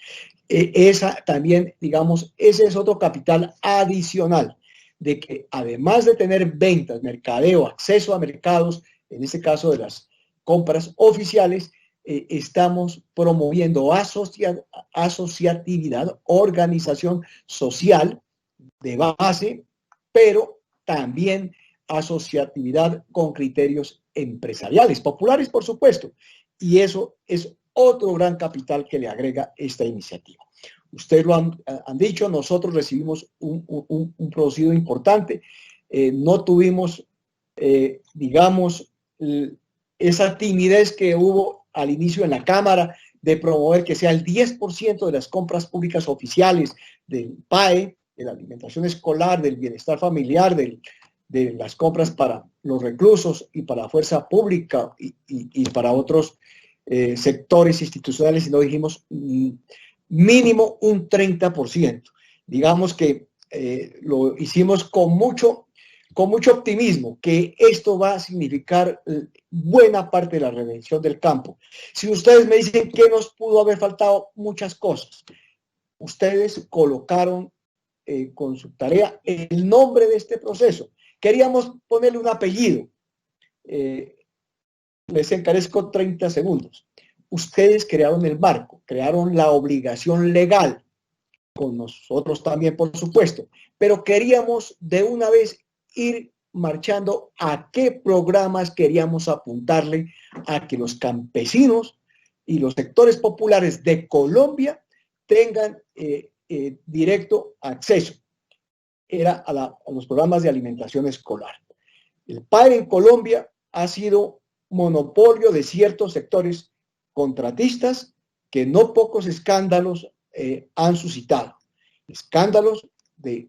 Esa también, digamos, ese es otro capital adicional, de que además de tener ventas, mercadeo, acceso a mercados, en este caso de las compras oficiales, estamos promoviendo asociatividad, organización social de base, pero también asociatividad con criterios empresariales, populares por supuesto, y eso es otro gran capital que le agrega esta iniciativa. Ustedes lo han dicho, nosotros recibimos un producido importante, no tuvimos, digamos, esa timidez que hubo al inicio en la Cámara de promover que sea el 10% de las compras públicas oficiales del PAE, de la alimentación escolar, del bienestar familiar, de las compras para los reclusos y para la fuerza pública y para otros sectores institucionales, y no dijimos mínimo un 30%. Digamos que lo hicimos con mucho optimismo, que esto va a significar buena parte de la redención del campo. Si ustedes me dicen que nos pudo haber faltado, muchas cosas. Ustedes colocaron con su tarea el nombre de este proceso. Queríamos ponerle un apellido. Les encarezco 30 segundos. Ustedes crearon el marco, crearon la obligación legal, con nosotros también, por supuesto, pero queríamos de una vez ir marchando a qué programas queríamos apuntarle a que los campesinos y los sectores populares de Colombia tengan directo acceso. Era a los programas de alimentación escolar. El PAE en Colombia ha sido monopolio de ciertos sectores contratistas que no pocos escándalos han suscitado. Escándalos de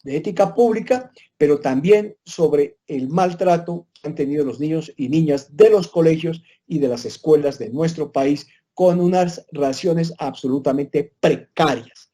ética pública, pero también sobre el maltrato que han tenido los niños y niñas de los colegios y de las escuelas de nuestro país, con unas raciones absolutamente precarias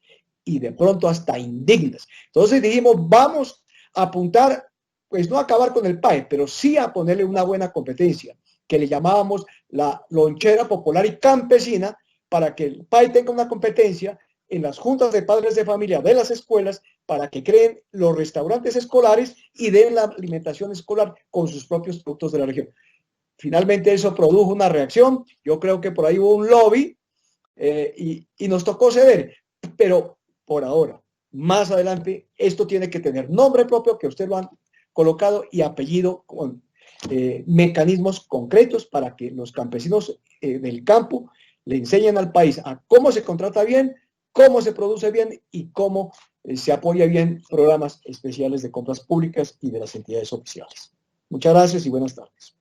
y de pronto hasta indignas. Entonces dijimos, vamos a apuntar, pues no a acabar con el PAE, pero sí a ponerle una buena competencia, que le llamábamos la lonchera popular y campesina, para que el PAE tenga una competencia en las juntas de padres de familia de las escuelas, para que creen los restaurantes escolares y den la alimentación escolar con sus propios productos de la región. Finalmente eso produjo una reacción, yo creo que por ahí hubo un lobby y nos tocó ceder, pero por ahora, más adelante, esto tiene que tener nombre propio, que usted lo han colocado, y apellido con mecanismos concretos para que los campesinos del campo le enseñen al país a cómo se contrata bien, cómo se produce bien y cómo se apoya bien programas especiales de compras públicas y de las entidades oficiales. Muchas gracias y buenas tardes.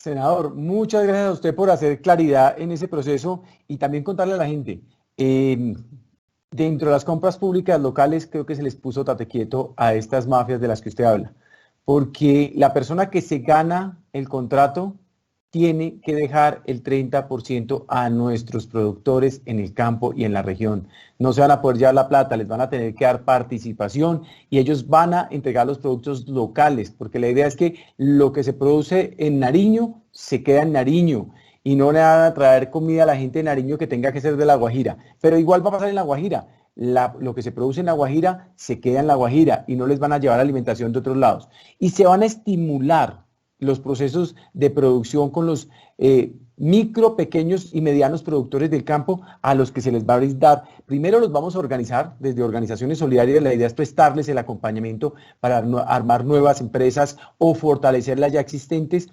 Senador, muchas gracias a usted por hacer claridad en ese proceso y también contarle a la gente. Dentro de las compras públicas locales creo que se les puso tate quieto a estas mafias de las que usted habla, porque la persona que se gana el contrato tiene que dejar el 30% a nuestros productores en el campo y en la región. No se van a poder llevar la plata, les van a tener que dar participación y ellos van a entregar los productos locales, porque la idea es que lo que se produce en Nariño se queda en Nariño y no le van a traer comida a la gente de Nariño que tenga que ser de La Guajira. Pero igual va a pasar en La Guajira. Lo que se produce en La Guajira se queda en La Guajira y no les van a llevar alimentación de otros lados. Y se van a estimular los procesos de producción con los micro, pequeños y medianos productores del campo a los que se les va a brindar. Primero los vamos a organizar desde organizaciones solidarias. La idea es prestarles el acompañamiento para armar nuevas empresas o fortalecer las ya existentes,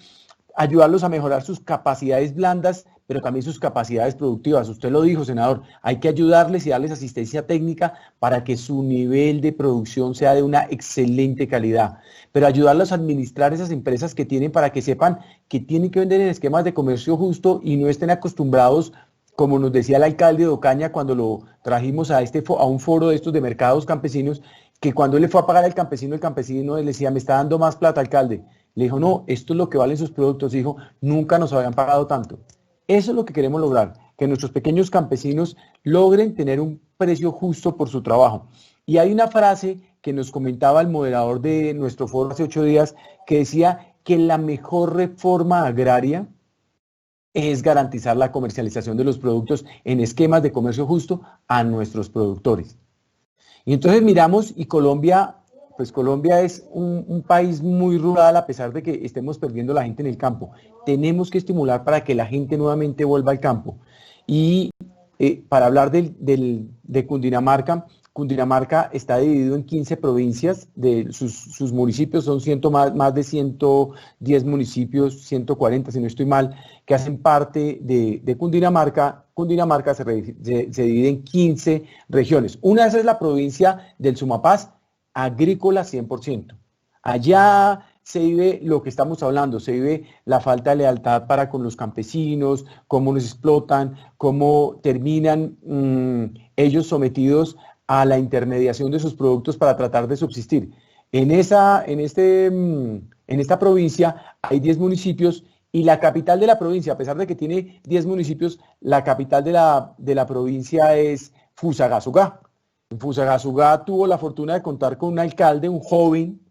ayudarlos a mejorar sus capacidades blandas, pero también sus capacidades productivas. Usted lo dijo, senador, hay que ayudarles y darles asistencia técnica para que su nivel de producción sea de una excelente calidad, pero ayudarlos a administrar esas empresas que tienen para que sepan que tienen que vender en esquemas de comercio justo y no estén acostumbrados, como nos decía el alcalde de Ocaña cuando lo trajimos a un foro de estos de mercados campesinos, que cuando él le fue a pagar al campesino, el campesino le decía, me está dando más plata, alcalde. Le dijo, no, esto es lo que valen sus productos. Dijo, nunca nos habían pagado tanto. Eso es lo que queremos lograr, que nuestros pequeños campesinos logren tener un precio justo por su trabajo. Y hay una frase que nos comentaba el moderador de nuestro foro hace 8 días, que decía que la mejor reforma agraria es garantizar la comercialización de los productos en esquemas de comercio justo a nuestros productores. Y entonces miramos y Colombia, pues Colombia es un país muy rural a pesar de que estemos perdiendo la gente en el campo. Tenemos que estimular para que la gente nuevamente vuelva al campo. Y para hablar de Cundinamarca, Cundinamarca está dividido en 15 provincias, sus municipios son más de 110 municipios, 140 si no estoy mal, que hacen parte de Cundinamarca. Cundinamarca se divide en 15 regiones. Una de esas es la provincia del Sumapaz, agrícola 100%. Allá se vive lo que estamos hablando, se vive la falta de lealtad para con los campesinos, cómo nos explotan, cómo terminan ellos sometidos a la intermediación de sus productos para tratar de subsistir. En esta provincia hay 10 municipios y la capital de la provincia, a pesar de que tiene 10 municipios, la capital de la provincia es Fusagasugá. Fusagasugá tuvo la fortuna de contar con un alcalde, un joven,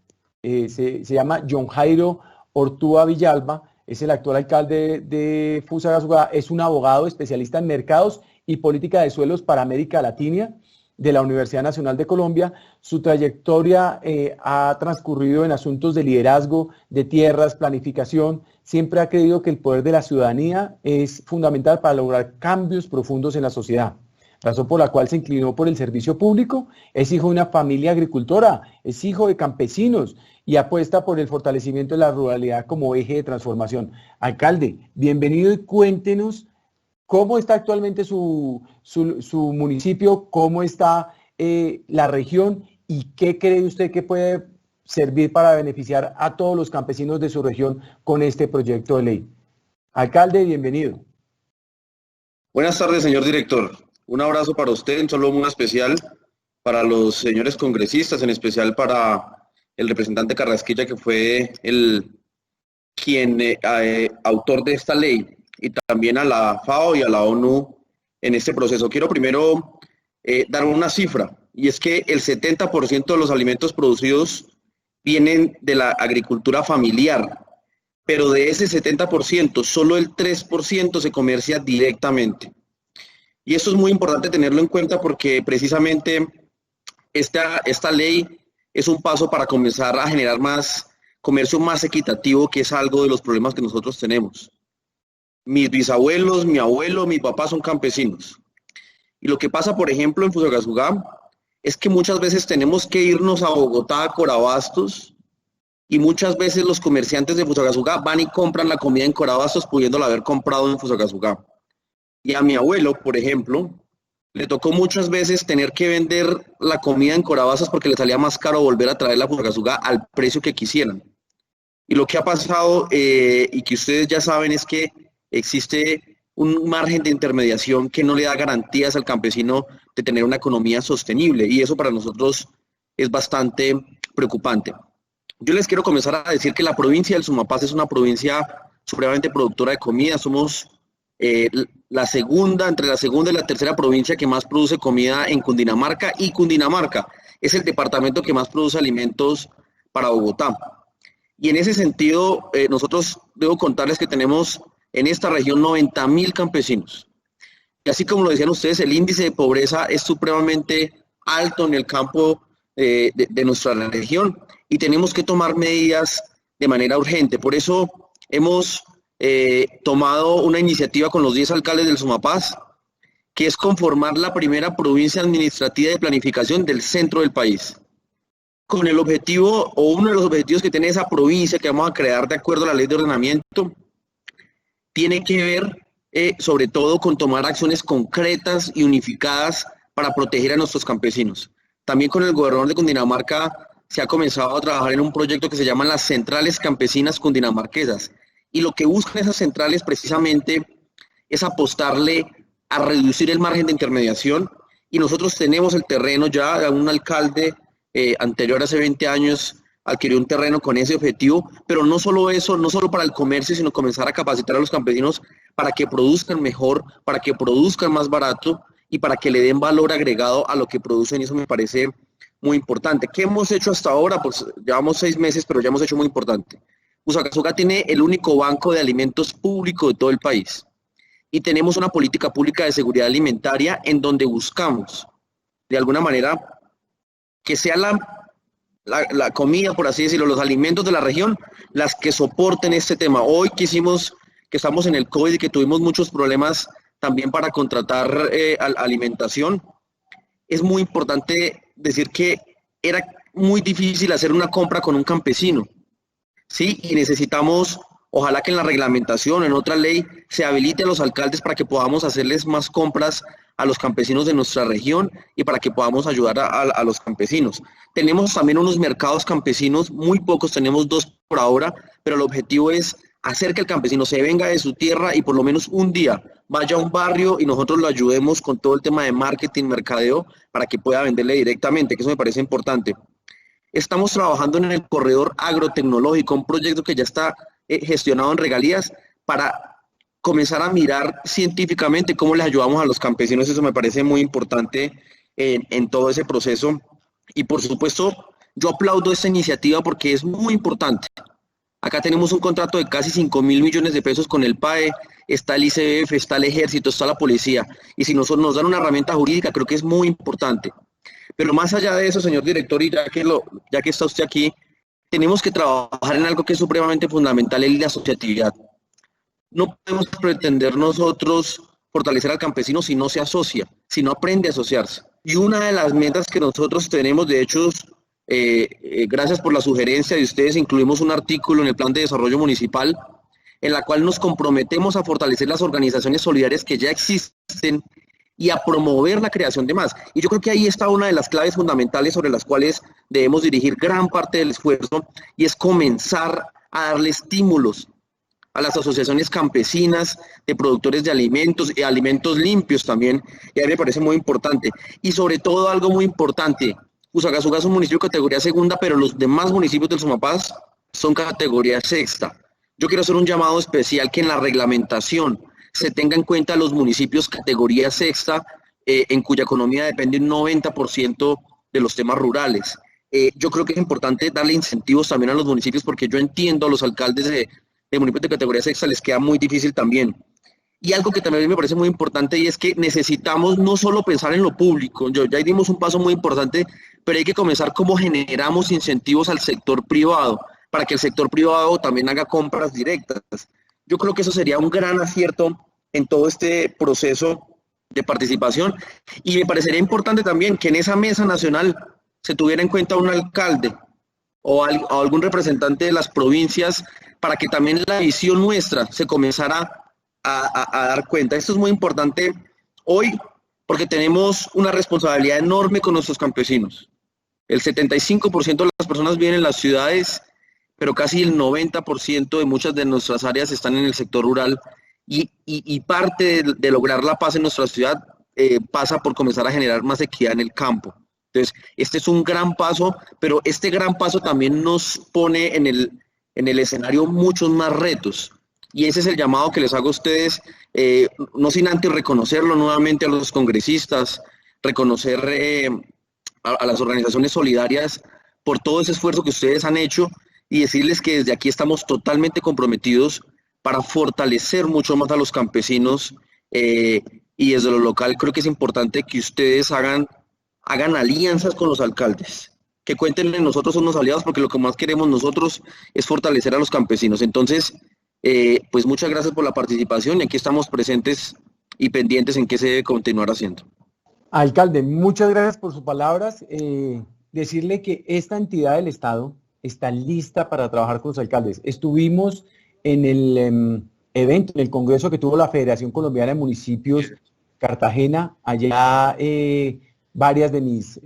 se llama John Jairo Ortúa Villalba, es el actual alcalde de Fusagasugá, es un abogado especialista en mercados y política de suelos para América Latina de la Universidad Nacional de Colombia. Su trayectoria ha transcurrido en asuntos de liderazgo, de tierras, planificación. Siempre ha creído que el poder de la ciudadanía es fundamental para lograr cambios profundos en la sociedad, razón por la cual se inclinó por el servicio público. Es hijo de una familia agricultora, es hijo de campesinos y apuesta por el fortalecimiento de la ruralidad como eje de transformación. Alcalde, bienvenido y cuéntenos cómo está actualmente su municipio, cómo está la región y qué cree usted que puede servir para beneficiar a todos los campesinos de su región con este proyecto de ley. Alcalde, bienvenido. Buenas tardes, señor director. Un abrazo para usted, un saludo muy especial para los señores congresistas, en especial para el representante Carrasquilla, que fue quien autor de esta ley, y también a la FAO y a la ONU en este proceso. Quiero primero dar una cifra, y es que el 70% de los alimentos producidos vienen de la agricultura familiar, pero de ese 70%, solo el 3% se comercia directamente. Y esto es muy importante tenerlo en cuenta porque precisamente esta ley es un paso para comenzar a generar más comercio más equitativo, que es algo de los problemas que nosotros tenemos. Mis bisabuelos, mi abuelo, mi papá son campesinos. Y lo que pasa, por ejemplo, en Fusagasugá es que muchas veces tenemos que irnos a Bogotá, a Corabastos, y muchas veces los comerciantes de Fusagasugá van y compran la comida en Corabastos pudiéndola haber comprado en Fusagasugá. Y a mi abuelo, por ejemplo, le tocó muchas veces tener que vender la comida en Corabastos porque le salía más caro volver a traerla a Fusagasugá al precio que quisieran. Y lo que ha pasado y que ustedes ya saben es que existe un margen de intermediación que no le da garantías al campesino de tener una economía sostenible, y eso para nosotros es bastante preocupante. Yo les quiero comenzar a decir que la provincia del Sumapaz es una provincia supremamente productora de comida. Somos entre la segunda y la tercera provincia que más produce comida en Cundinamarca, y Cundinamarca es el departamento que más produce alimentos para Bogotá. Y en ese sentido, nosotros debo contarles que tenemos en esta región 90.000 campesinos. Y así como lo decían ustedes, el índice de pobreza es supremamente alto en el campo de nuestra región, y tenemos que tomar medidas de manera urgente. Por eso hemos tomado una iniciativa con los 10 alcaldes del Sumapaz, que es conformar la primera provincia administrativa de planificación del centro del país, con el objetivo, o uno de los objetivos que tiene esa provincia que vamos a crear de acuerdo a la ley de ordenamiento, tiene que ver sobre todo con tomar acciones concretas y unificadas para proteger a nuestros campesinos. También con el gobernador de Cundinamarca se ha comenzado a trabajar en un proyecto que se llama las Centrales Campesinas Cundinamarquesas, y lo que buscan esas centrales precisamente es apostarle a reducir el margen de intermediación, y nosotros tenemos el terreno ya. Un alcalde anterior, hace 20 años, adquirió un terreno con ese objetivo, pero no solo eso, no solo para el comercio, sino comenzar a capacitar a los campesinos para que produzcan mejor, para que produzcan más barato y para que le den valor agregado a lo que producen, y eso me parece muy importante. ¿Qué hemos hecho hasta ahora? Pues llevamos 6 meses, pero ya hemos hecho muy importante. Usagasugá tiene el único banco de alimentos público de todo el país, y tenemos una política pública de seguridad alimentaria en donde buscamos, de alguna manera, que sea la comida, por así decirlo, los alimentos de la región, las que soporten este tema. Hoy que estamos en el COVID y que tuvimos muchos problemas también para contratar alimentación, es muy importante decir que era muy difícil hacer una compra con un campesino, ¿sí? Y necesitamos, ojalá que en la reglamentación, en otra ley, se habilite a los alcaldes para que podamos hacerles más compras a los campesinos de nuestra región y para que podamos ayudar a los campesinos. Tenemos también unos mercados campesinos, muy pocos, tenemos 2 por ahora, pero el objetivo es hacer que el campesino se venga de su tierra y por lo menos un día vaya a un barrio y nosotros lo ayudemos con todo el tema de marketing, mercadeo, para que pueda venderle directamente, que eso me parece importante. Estamos trabajando en el corredor agrotecnológico, un proyecto que ya está gestionado en regalías, para comenzar a mirar científicamente cómo les ayudamos a los campesinos. Eso me parece muy importante en todo ese proceso. Y por supuesto, yo aplaudo esta iniciativa porque es muy importante. Acá tenemos un contrato de casi 5.000 millones de pesos con el PAE, está el ICBF, está el Ejército, está la Policía, y si nos dan una herramienta jurídica, creo que es muy importante. Pero más allá de eso, señor director, y ya que está usted aquí, tenemos que trabajar en algo que es supremamente fundamental, es la asociatividad. No podemos pretender nosotros fortalecer al campesino si no se asocia, si no aprende a asociarse. Y una de las metas que nosotros tenemos, de hecho, gracias por la sugerencia de ustedes, incluimos un artículo en el Plan de Desarrollo Municipal en la cual nos comprometemos a fortalecer las organizaciones solidarias que ya existen y a promover la creación de más. Y yo creo que ahí está una de las claves fundamentales sobre las cuales debemos dirigir gran parte del esfuerzo, y es comenzar a darle estímulos a las asociaciones campesinas de productores de alimentos y alimentos limpios también, y a mí me parece muy importante. Y sobre todo algo muy importante, Usagasugá es un municipio de categoría segunda, pero los demás municipios del Sumapaz son categoría sexta. Yo quiero hacer un llamado especial que en la reglamentación se tenga en cuenta los municipios categoría sexta, en cuya economía depende un 90% de los temas rurales. Yo creo que es importante darle incentivos también a los municipios, porque yo entiendo a los alcaldes de municipios de categoría sexta les queda muy difícil también. Y algo que también me parece muy importante, y es que necesitamos no solo pensar en lo público, ya dimos un paso muy importante, pero hay que comenzar cómo generamos incentivos al sector privado, para que el sector privado también haga compras directas. Yo creo que eso sería un gran acierto en todo este proceso de participación, y me parecería importante también que en esa mesa nacional se tuviera en cuenta un alcalde o algún representante de las provincias, para que también la visión nuestra se comenzara a dar cuenta. Esto es muy importante hoy porque tenemos una responsabilidad enorme con nuestros campesinos. El 75% de las personas viven en las ciudades, pero casi el 90% de muchas de nuestras áreas están en el sector rural y parte de lograr la paz en nuestra ciudad pasa por comenzar a generar más equidad en el campo. Entonces, este es un gran paso, pero este gran paso también nos pone en el escenario muchos más retos. Y ese es el llamado que les hago a ustedes, no sin antes reconocerlo nuevamente a los congresistas, reconocer a las organizaciones solidarias por todo ese esfuerzo que ustedes han hecho y decirles que desde aquí estamos totalmente comprometidos para fortalecer mucho más a los campesinos y desde lo local creo que es importante que ustedes hagan alianzas con los alcaldes, que cuenten en nosotros unos aliados porque lo que más queremos nosotros es fortalecer a los campesinos. Entonces, pues muchas gracias por la participación y aquí estamos presentes y pendientes en qué se debe continuar haciendo. Alcalde, muchas gracias por sus palabras. Decirle que esta entidad del Estado está lista para trabajar con los alcaldes. Estuvimos en el evento, en el congreso que tuvo la Federación Colombiana de Municipios Cartagena. Allá varias de mis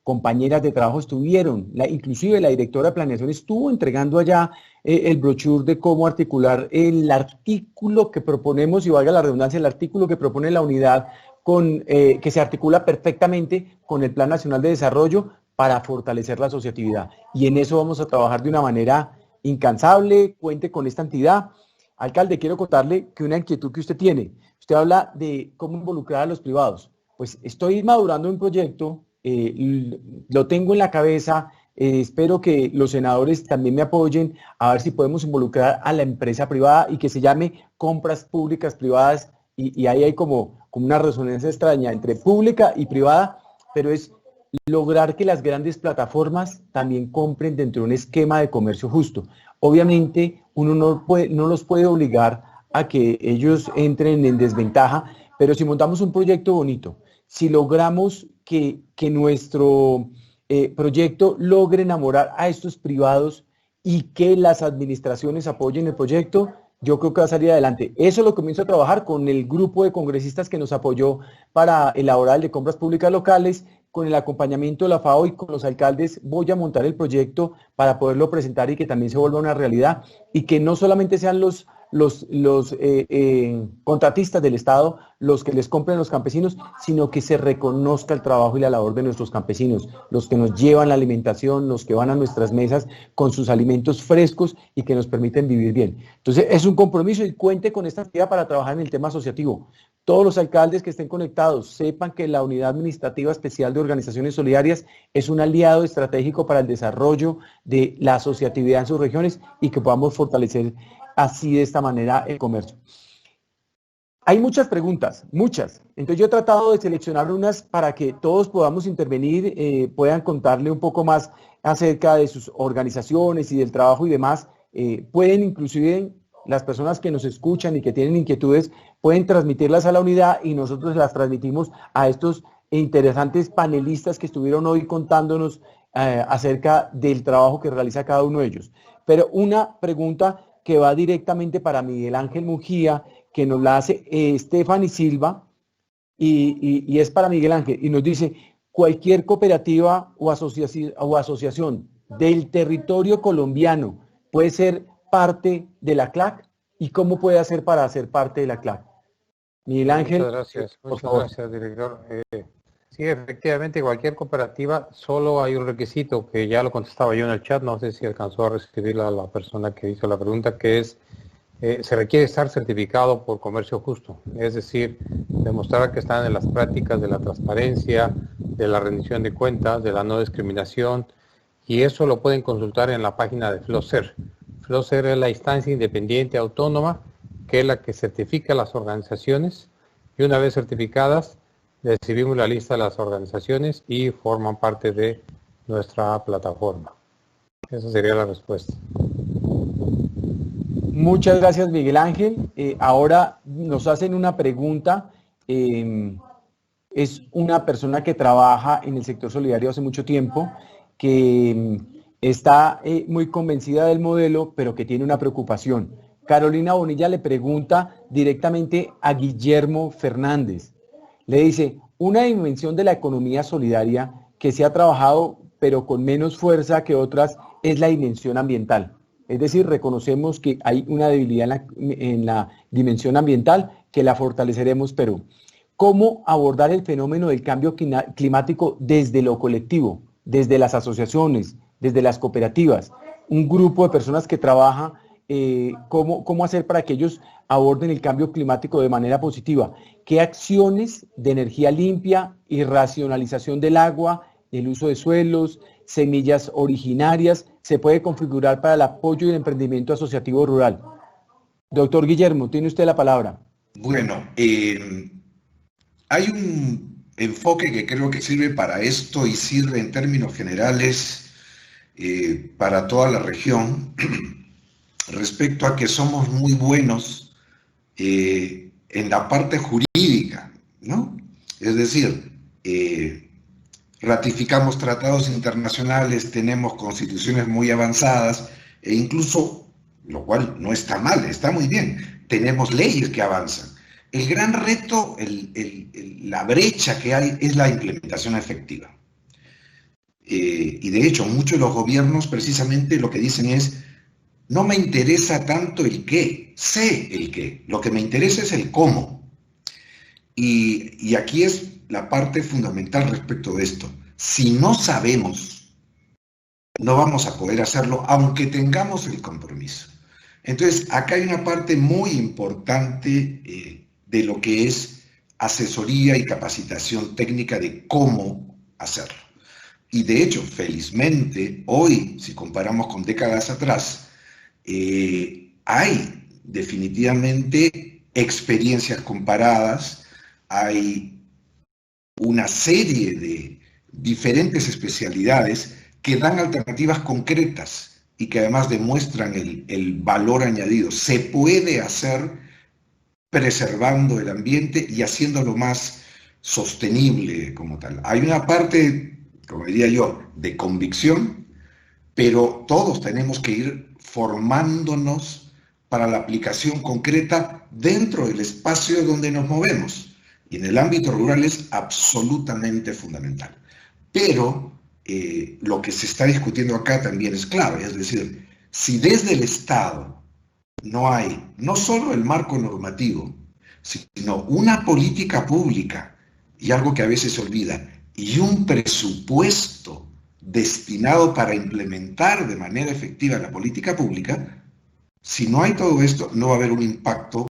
compañeras de trabajo estuvieron, inclusive la directora de planeación estuvo entregando allá el brochure de cómo articular el artículo que proponemos, y valga la redundancia, el artículo que propone la unidad que se articula perfectamente con el Plan Nacional de Desarrollo para fortalecer la asociatividad. Y en eso vamos a trabajar de una manera incansable. Cuente con esta entidad. Alcalde, quiero contarle que una inquietud que usted tiene. Usted habla de cómo involucrar a los privados. Pues estoy madurando un proyecto, lo tengo en la cabeza, espero que los senadores también me apoyen a ver si podemos involucrar a la empresa privada y que se llame compras públicas privadas, y ahí hay como una resonancia extraña entre pública y privada, pero es lograr que las grandes plataformas también compren dentro de un esquema de comercio justo. Obviamente uno no los puede obligar a que ellos entren en desventaja, pero si montamos un proyecto bonito, si logramos que nuestro proyecto logre enamorar a estos privados y que las administraciones apoyen el proyecto, yo creo que va a salir adelante. Eso lo comienzo a trabajar con el grupo de congresistas que nos apoyó para elaborar el de compras públicas locales, con el acompañamiento de la FAO y con los alcaldes. Voy a montar el proyecto para poderlo presentar y que también se vuelva una realidad, y que no solamente sean los contratistas del Estado los que les compren a los campesinos, sino que se reconozca el trabajo y la labor de nuestros campesinos, los que nos llevan la alimentación, los que van a nuestras mesas con sus alimentos frescos y que nos permiten vivir bien. Entonces es un compromiso, y cuente con esta actividad para trabajar en el tema asociativo. Todos los alcaldes que estén conectados sepan que la Unidad Administrativa Especial de Organizaciones Solidarias es un aliado estratégico para el desarrollo de la asociatividad en sus regiones y que podamos fortalecer así de esta manera el comercio. Hay muchas preguntas, muchas. Entonces yo he tratado de seleccionar unas para que todos podamos intervenir, puedan contarle un poco más acerca de sus organizaciones y del trabajo y demás. Pueden inclusive las personas que nos escuchan y que tienen inquietudes, pueden transmitirlas a la unidad y nosotros las transmitimos a estos interesantes panelistas que estuvieron hoy contándonos acerca del trabajo que realiza cada uno de ellos. Pero una pregunta que va directamente para Miguel Ángel Mujía, que nos la hace Stephanie Silva, y es para Miguel Ángel, y nos dice: cualquier cooperativa o asociación del territorio colombiano puede ser parte de la CLAC, ¿y cómo puede hacer para ser parte de la CLAC? Miguel Ángel. Muchas gracias, director. Sí, efectivamente, cualquier cooperativa, solo hay un requisito que ya lo contestaba yo en el chat, no sé si alcanzó a recibirla la persona que hizo la pregunta, que es, se requiere estar certificado por comercio justo, es decir, demostrar que están en las prácticas de la transparencia, de la rendición de cuentas, de la no discriminación, y eso lo pueden consultar en la página de FLOCER. FLOCER es la instancia independiente autónoma, que es la que certifica las organizaciones, y una vez certificadas, recibimos la lista de las organizaciones y forman parte de nuestra plataforma. Esa sería la respuesta. Muchas gracias, Miguel Ángel. Ahora nos hacen una pregunta. Es una persona que trabaja en el sector solidario hace mucho tiempo, que está muy convencida del modelo, pero que tiene una preocupación. Carolina Bonilla le pregunta directamente a Guillermo Fernández. Le dice: una dimensión de la economía solidaria que se ha trabajado, pero con menos fuerza que otras, es la dimensión ambiental. Es decir, reconocemos que hay una debilidad en la dimensión ambiental que la fortaleceremos, pero ¿cómo abordar el fenómeno del cambio climático desde lo colectivo, desde las asociaciones, desde las cooperativas? Un grupo de personas que trabaja, ¿cómo hacer para que ellos aborden el cambio climático de manera positiva? ¿Qué acciones de energía limpia y racionalización del agua, el uso de suelos, semillas originarias se puede configurar para el apoyo y el emprendimiento asociativo rural? Doctor Guillermo, tiene usted la palabra. Bueno, hay un enfoque que creo que sirve para esto y sirve en términos generales para toda la región respecto a que somos muy buenos en la parte jurídica, ¿no? Es decir, ratificamos tratados internacionales, tenemos constituciones muy avanzadas e incluso, lo cual no está mal, está muy bien, tenemos leyes que avanzan. El gran reto, la brecha que hay es la implementación efectiva. Y de hecho, muchos de los gobiernos precisamente lo que dicen es, no me interesa tanto el qué, sé el qué, lo que me interesa es el cómo. Y aquí es la parte fundamental respecto de esto. Si no sabemos, no vamos a poder hacerlo, aunque tengamos el compromiso. Entonces, acá hay una parte muy importante de lo que es asesoría y capacitación técnica de cómo hacerlo. Y de hecho, felizmente, hoy, si comparamos con décadas atrás, hay definitivamente experiencias comparadas, hay una serie de diferentes especialidades que dan alternativas concretas y que además demuestran el valor añadido. Se puede hacer preservando el ambiente y haciéndolo más sostenible como tal. Hay una parte, como diría yo, de convicción, pero todos tenemos que ir formándonos para la aplicación concreta dentro del espacio donde nos movemos. Y en el ámbito rural es absolutamente fundamental. Pero lo que se está discutiendo acá también es clave, es decir, si desde el Estado no hay no solo el marco normativo, sino una política pública, y algo que a veces se olvida, y un presupuesto destinado para implementar de manera efectiva la política pública, si no hay todo esto, no va a haber un impacto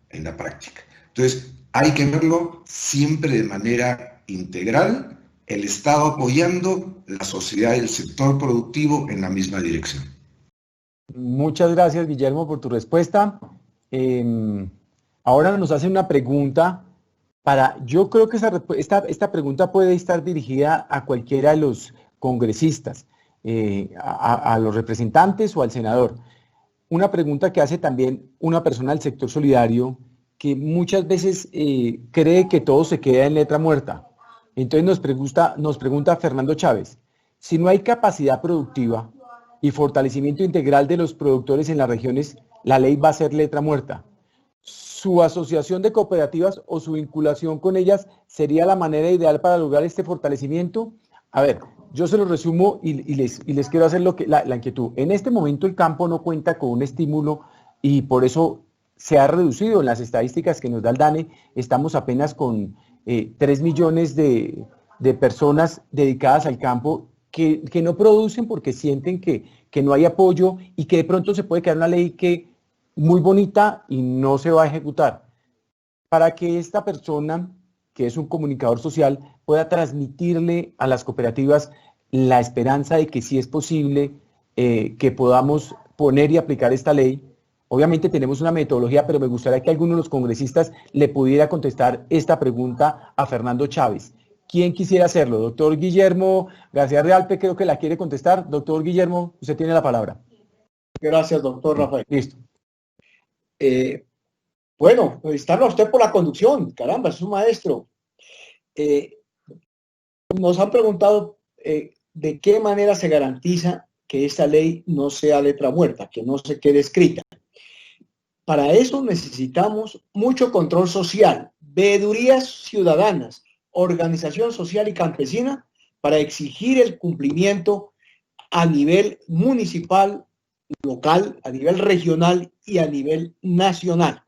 en la práctica. Entonces, hay que verlo siempre de manera integral, el Estado apoyando, la sociedad y el sector productivo en la misma dirección. Muchas gracias, Guillermo, por tu respuesta. Ahora nos hacen una pregunta yo creo que esta pregunta puede estar dirigida a cualquiera de los congresistas, a los representantes o al senador. Una pregunta que hace también una persona del sector solidario que muchas veces cree que todo se queda en letra muerta. Entonces nos pregunta Fernando Chávez, si no hay capacidad productiva y fortalecimiento integral de los productores en las regiones, la ley va a ser letra muerta. ¿Su asociación de cooperativas o su vinculación con ellas sería la manera ideal para lograr este fortalecimiento? A ver, yo se lo resumo y les quiero hacer la inquietud. En este momento el campo no cuenta con un estímulo y por eso se ha reducido en las estadísticas que nos da el DANE. Estamos apenas con 3 millones de personas dedicadas al campo que no producen porque sienten que no hay apoyo y que de pronto se puede quedar una ley que muy bonita y no se va a ejecutar. Para que esta persona, que es un comunicador social, pueda transmitirle a las cooperativas la esperanza de que sí es posible que podamos poner y aplicar esta ley. Obviamente tenemos una metodología, pero me gustaría que alguno de los congresistas le pudiera contestar esta pregunta a Fernando Chávez. ¿Quién quisiera hacerlo? Doctor Guillermo García Realpe creo que la quiere contestar. Doctor Guillermo, usted tiene la palabra. Gracias, doctor Rafael. Listo. Bueno, felicitarlo a usted por la conducción. Caramba, es un maestro. Nos han preguntado de qué manera se garantiza que esta ley no sea letra muerta, que no se quede escrita. Para eso necesitamos mucho control social, veedurías ciudadanas, organización social y campesina para exigir el cumplimiento a nivel municipal, local, a nivel regional y a nivel nacional.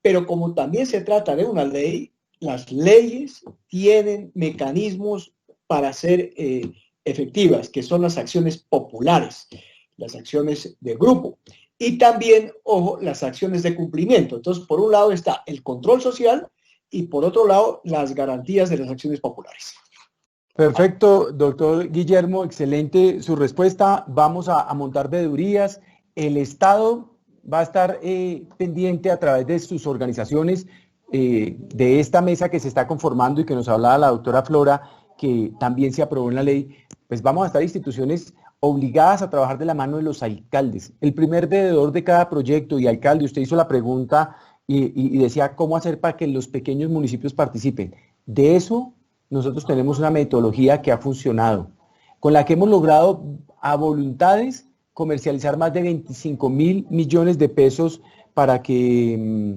Pero como también se trata de una ley, las leyes tienen mecanismos para ser efectivas, que son las acciones populares, las acciones de grupo y también, ojo, las acciones de cumplimiento. Entonces, por un lado está el control social y por otro lado, las garantías de las acciones populares. Perfecto, doctor Guillermo, excelente su respuesta. Vamos a montar veedurías. El Estado va a estar pendiente a través de sus organizaciones de esta mesa que se está conformando y que nos hablaba la doctora Flora, que también se aprobó en la ley. Pues vamos a estar instituciones obligadas a trabajar de la mano de los alcaldes. El primer veedor de cada proyecto y alcalde, usted hizo la pregunta y decía cómo hacer para que los pequeños municipios participen. De eso nosotros tenemos una metodología que ha funcionado, con la que hemos logrado a voluntades comercializar más de 25.000 millones de pesos para que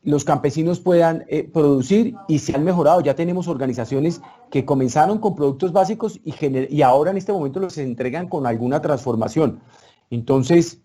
los campesinos puedan producir y se han mejorado. Ya tenemos organizaciones que comenzaron con productos básicos y ahora en este momento los entregan con alguna transformación. Entonces,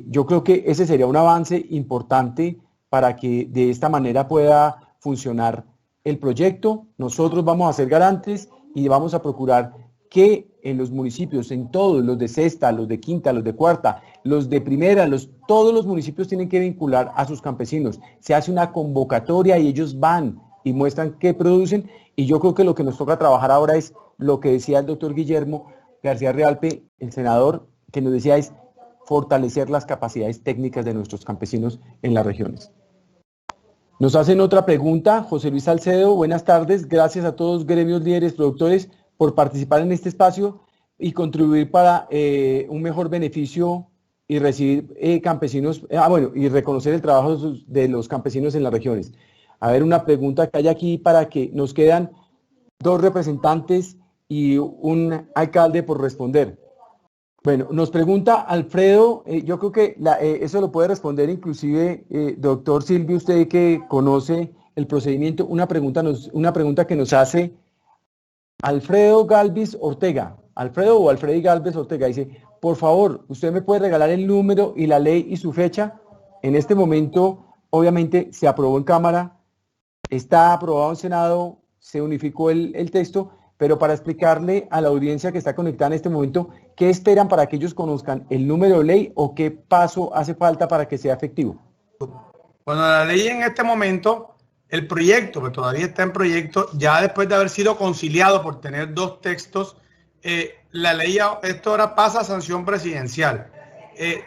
yo creo que ese sería un avance importante para que de esta manera pueda funcionar el proyecto. Nosotros vamos a ser garantes y vamos a procurar que en los municipios, en todos, los de sexta, los de quinta, los de cuarta, los de primera, todos los municipios tienen que vincular a sus campesinos. Se hace una convocatoria y ellos van y muestran qué producen, y yo creo que lo que nos toca trabajar ahora es lo que decía el doctor Guillermo García Realpe, el senador, que nos decía es fortalecer las capacidades técnicas de nuestros campesinos en las regiones. Nos hacen otra pregunta, José Luis Salcedo, buenas tardes, gracias a todos gremios, líderes, productores por participar en este espacio y contribuir para un mejor beneficio y recibir campesinos, y reconocer el trabajo de los campesinos en las regiones. A ver, una pregunta que hay aquí para que nos quedan 2 representantes y un alcalde por responder. Bueno, nos pregunta Alfredo, yo creo que eso lo puede responder inclusive, doctor Silvio, usted que conoce el procedimiento, una pregunta que nos hace Alfredo Galvis Ortega, Alfredo o Alfredi Galvis Ortega, dice, por favor, ¿usted me puede regalar el número y la ley y su fecha? En este momento, obviamente, se aprobó en Cámara, está aprobado en Senado, se unificó el texto, pero para explicarle a la audiencia que está conectada en este momento, ¿qué esperan para que ellos conozcan el número de ley o qué paso hace falta para que sea efectivo? Bueno, la ley en este momento, el proyecto, que todavía está en proyecto, ya después de haber sido conciliado por tener 2 textos, la ley, esto ahora pasa a sanción presidencial.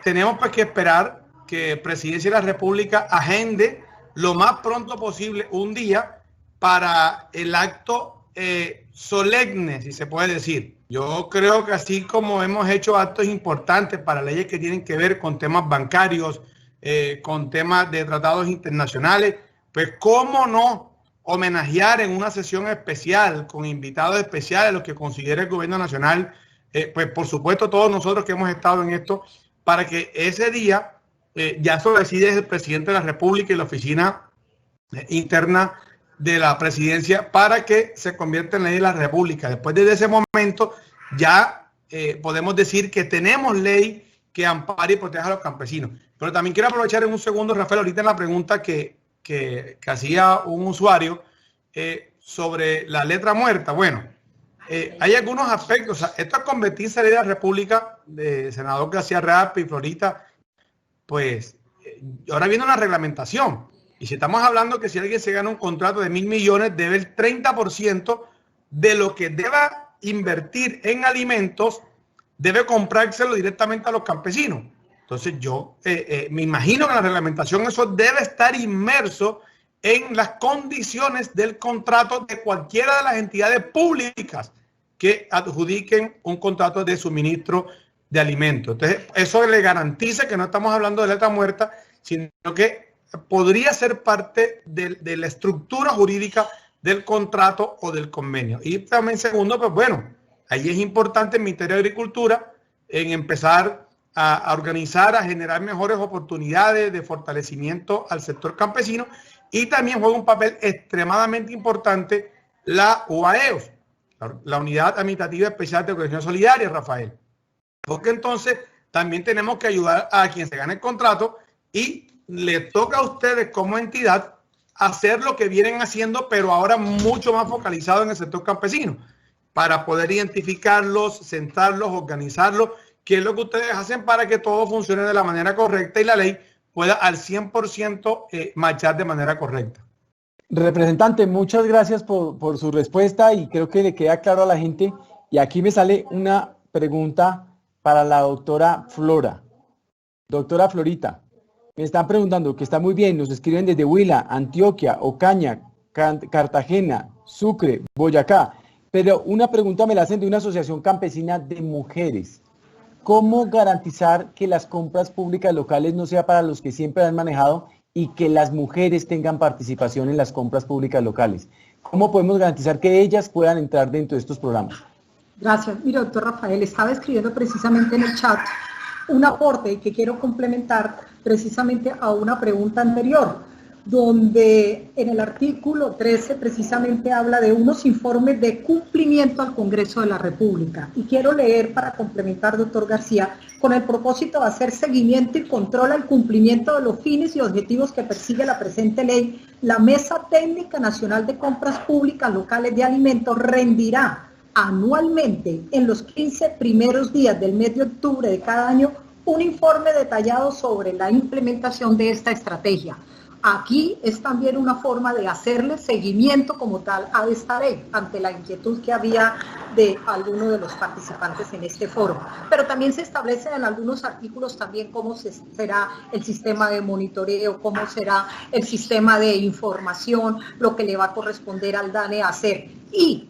Tenemos pues que esperar que Presidencia de la República agende lo más pronto posible un día para el acto solemne, si se puede decir. Yo creo que así como hemos hecho actos importantes para leyes que tienen que ver con temas bancarios, con temas de tratados internacionales, pues cómo no homenajear en una sesión especial con invitados especiales, los que considere el gobierno nacional, pues por supuesto todos nosotros que hemos estado en esto, para que ese día ya eso decide el presidente de la República y la oficina interna de la presidencia para que se convierta en ley de la República. Después de ese momento ya podemos decir que tenemos ley que ampare y proteja a los campesinos. Pero también quiero aprovechar en un segundo, Rafael, ahorita en la pregunta que hacía un usuario sobre la letra muerta. Bueno, hay algunos aspectos. O sea, esto es convertirse en ley de la República, de senador García Realpe y Florita, pues ahora viene una reglamentación. Y si estamos hablando que si alguien se gana un contrato de 1.000 millones, debe el 30% de lo que deba invertir en alimentos, debe comprárselo directamente a los campesinos. Entonces yo me imagino que en la reglamentación eso debe estar inmerso en las condiciones del contrato de cualquiera de las entidades públicas que adjudiquen un contrato de suministro de alimentos. Entonces eso le garantiza que no estamos hablando de letra muerta, sino que podría ser parte de la estructura jurídica del contrato o del convenio. Y también segundo, pues bueno, ahí es importante el Ministerio de Agricultura en empezar a organizar, a generar mejores oportunidades de fortalecimiento al sector campesino, y también juega un papel extremadamente importante la UAEOS, la Unidad Administrativa Especial de Organización Solidaria, Rafael. porque entonces también tenemos que ayudar a quien se gane el contrato y le toca a ustedes como entidad hacer lo que vienen haciendo, pero ahora mucho más focalizado en el sector campesino, para poder identificarlos, sentarlos, organizarlos, qué es lo que ustedes hacen para que todo funcione de la manera correcta y la ley pueda al 100% marchar de manera correcta. Representante, muchas gracias por su respuesta y creo que le queda claro a la gente. Y aquí me sale una pregunta para la doctora Flora. Doctora Florita, me están preguntando que está muy bien, nos escriben desde Huila, Antioquia, Ocaña, Cartagena, Sucre, Boyacá, pero una pregunta me la hacen de una asociación campesina de mujeres. ¿Cómo garantizar que las compras públicas locales no sea para los que siempre han manejado y que las mujeres tengan participación en las compras públicas locales? ¿Cómo podemos garantizar que ellas puedan entrar dentro de estos programas? Gracias. Mira, doctor Rafael, estaba escribiendo precisamente en el chat un aporte que quiero complementar precisamente a una pregunta anterior, donde en el artículo 13 precisamente habla de unos informes de cumplimiento al Congreso de la República. Y quiero leer para complementar, doctor García, con el propósito de hacer seguimiento y control al cumplimiento de los fines y objetivos que persigue la presente ley, la Mesa Técnica Nacional de Compras Públicas Locales de Alimentos rendirá anualmente en los 15 primeros días del mes de octubre de cada año un informe detallado sobre la implementación de esta estrategia. Aquí es también una forma de hacerle seguimiento como tal a esta ley, ante la inquietud que había de algunos de los participantes en este foro. Pero también se establece en algunos artículos también cómo será el sistema de monitoreo, cómo será el sistema de información, lo que le va a corresponder al DANE hacer. Y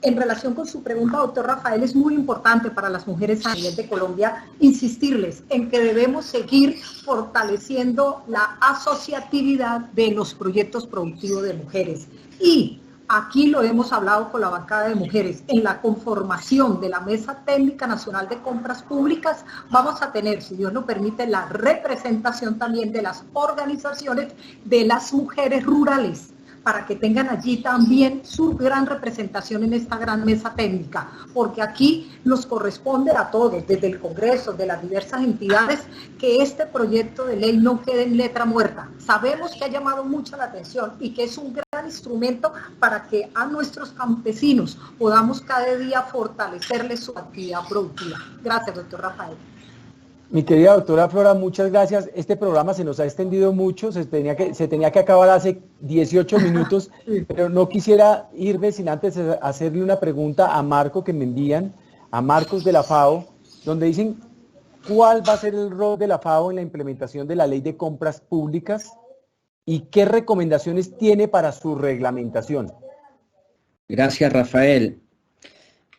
en relación con su pregunta, doctor Rafael, es muy importante para las mujeres a nivel de Colombia insistirles en que debemos seguir fortaleciendo la asociatividad de los proyectos productivos de mujeres. Y aquí lo hemos hablado con la bancada de mujeres, en la conformación de la Mesa Técnica Nacional de Compras Públicas vamos a tener, si Dios lo permite, la representación también de las organizaciones de las mujeres rurales, para que tengan allí también su gran representación en esta gran mesa técnica, porque aquí nos corresponde a todos, desde el Congreso, de las diversas entidades, que este proyecto de ley no quede en letra muerta. Sabemos que ha llamado mucho la atención y que es un gran instrumento para que a nuestros campesinos podamos cada día fortalecerles su actividad productiva. Gracias, doctor Rafael. Mi querida doctora Flora, muchas gracias. Este programa se nos ha extendido mucho, se tenía que acabar hace 18 minutos, pero no quisiera irme sin antes hacerle una pregunta a Marco que me envían, a Marcos de la FAO, donde dicen cuál va a ser el rol de la FAO en la implementación de la ley de compras públicas y qué recomendaciones tiene para su reglamentación. Gracias, Rafael.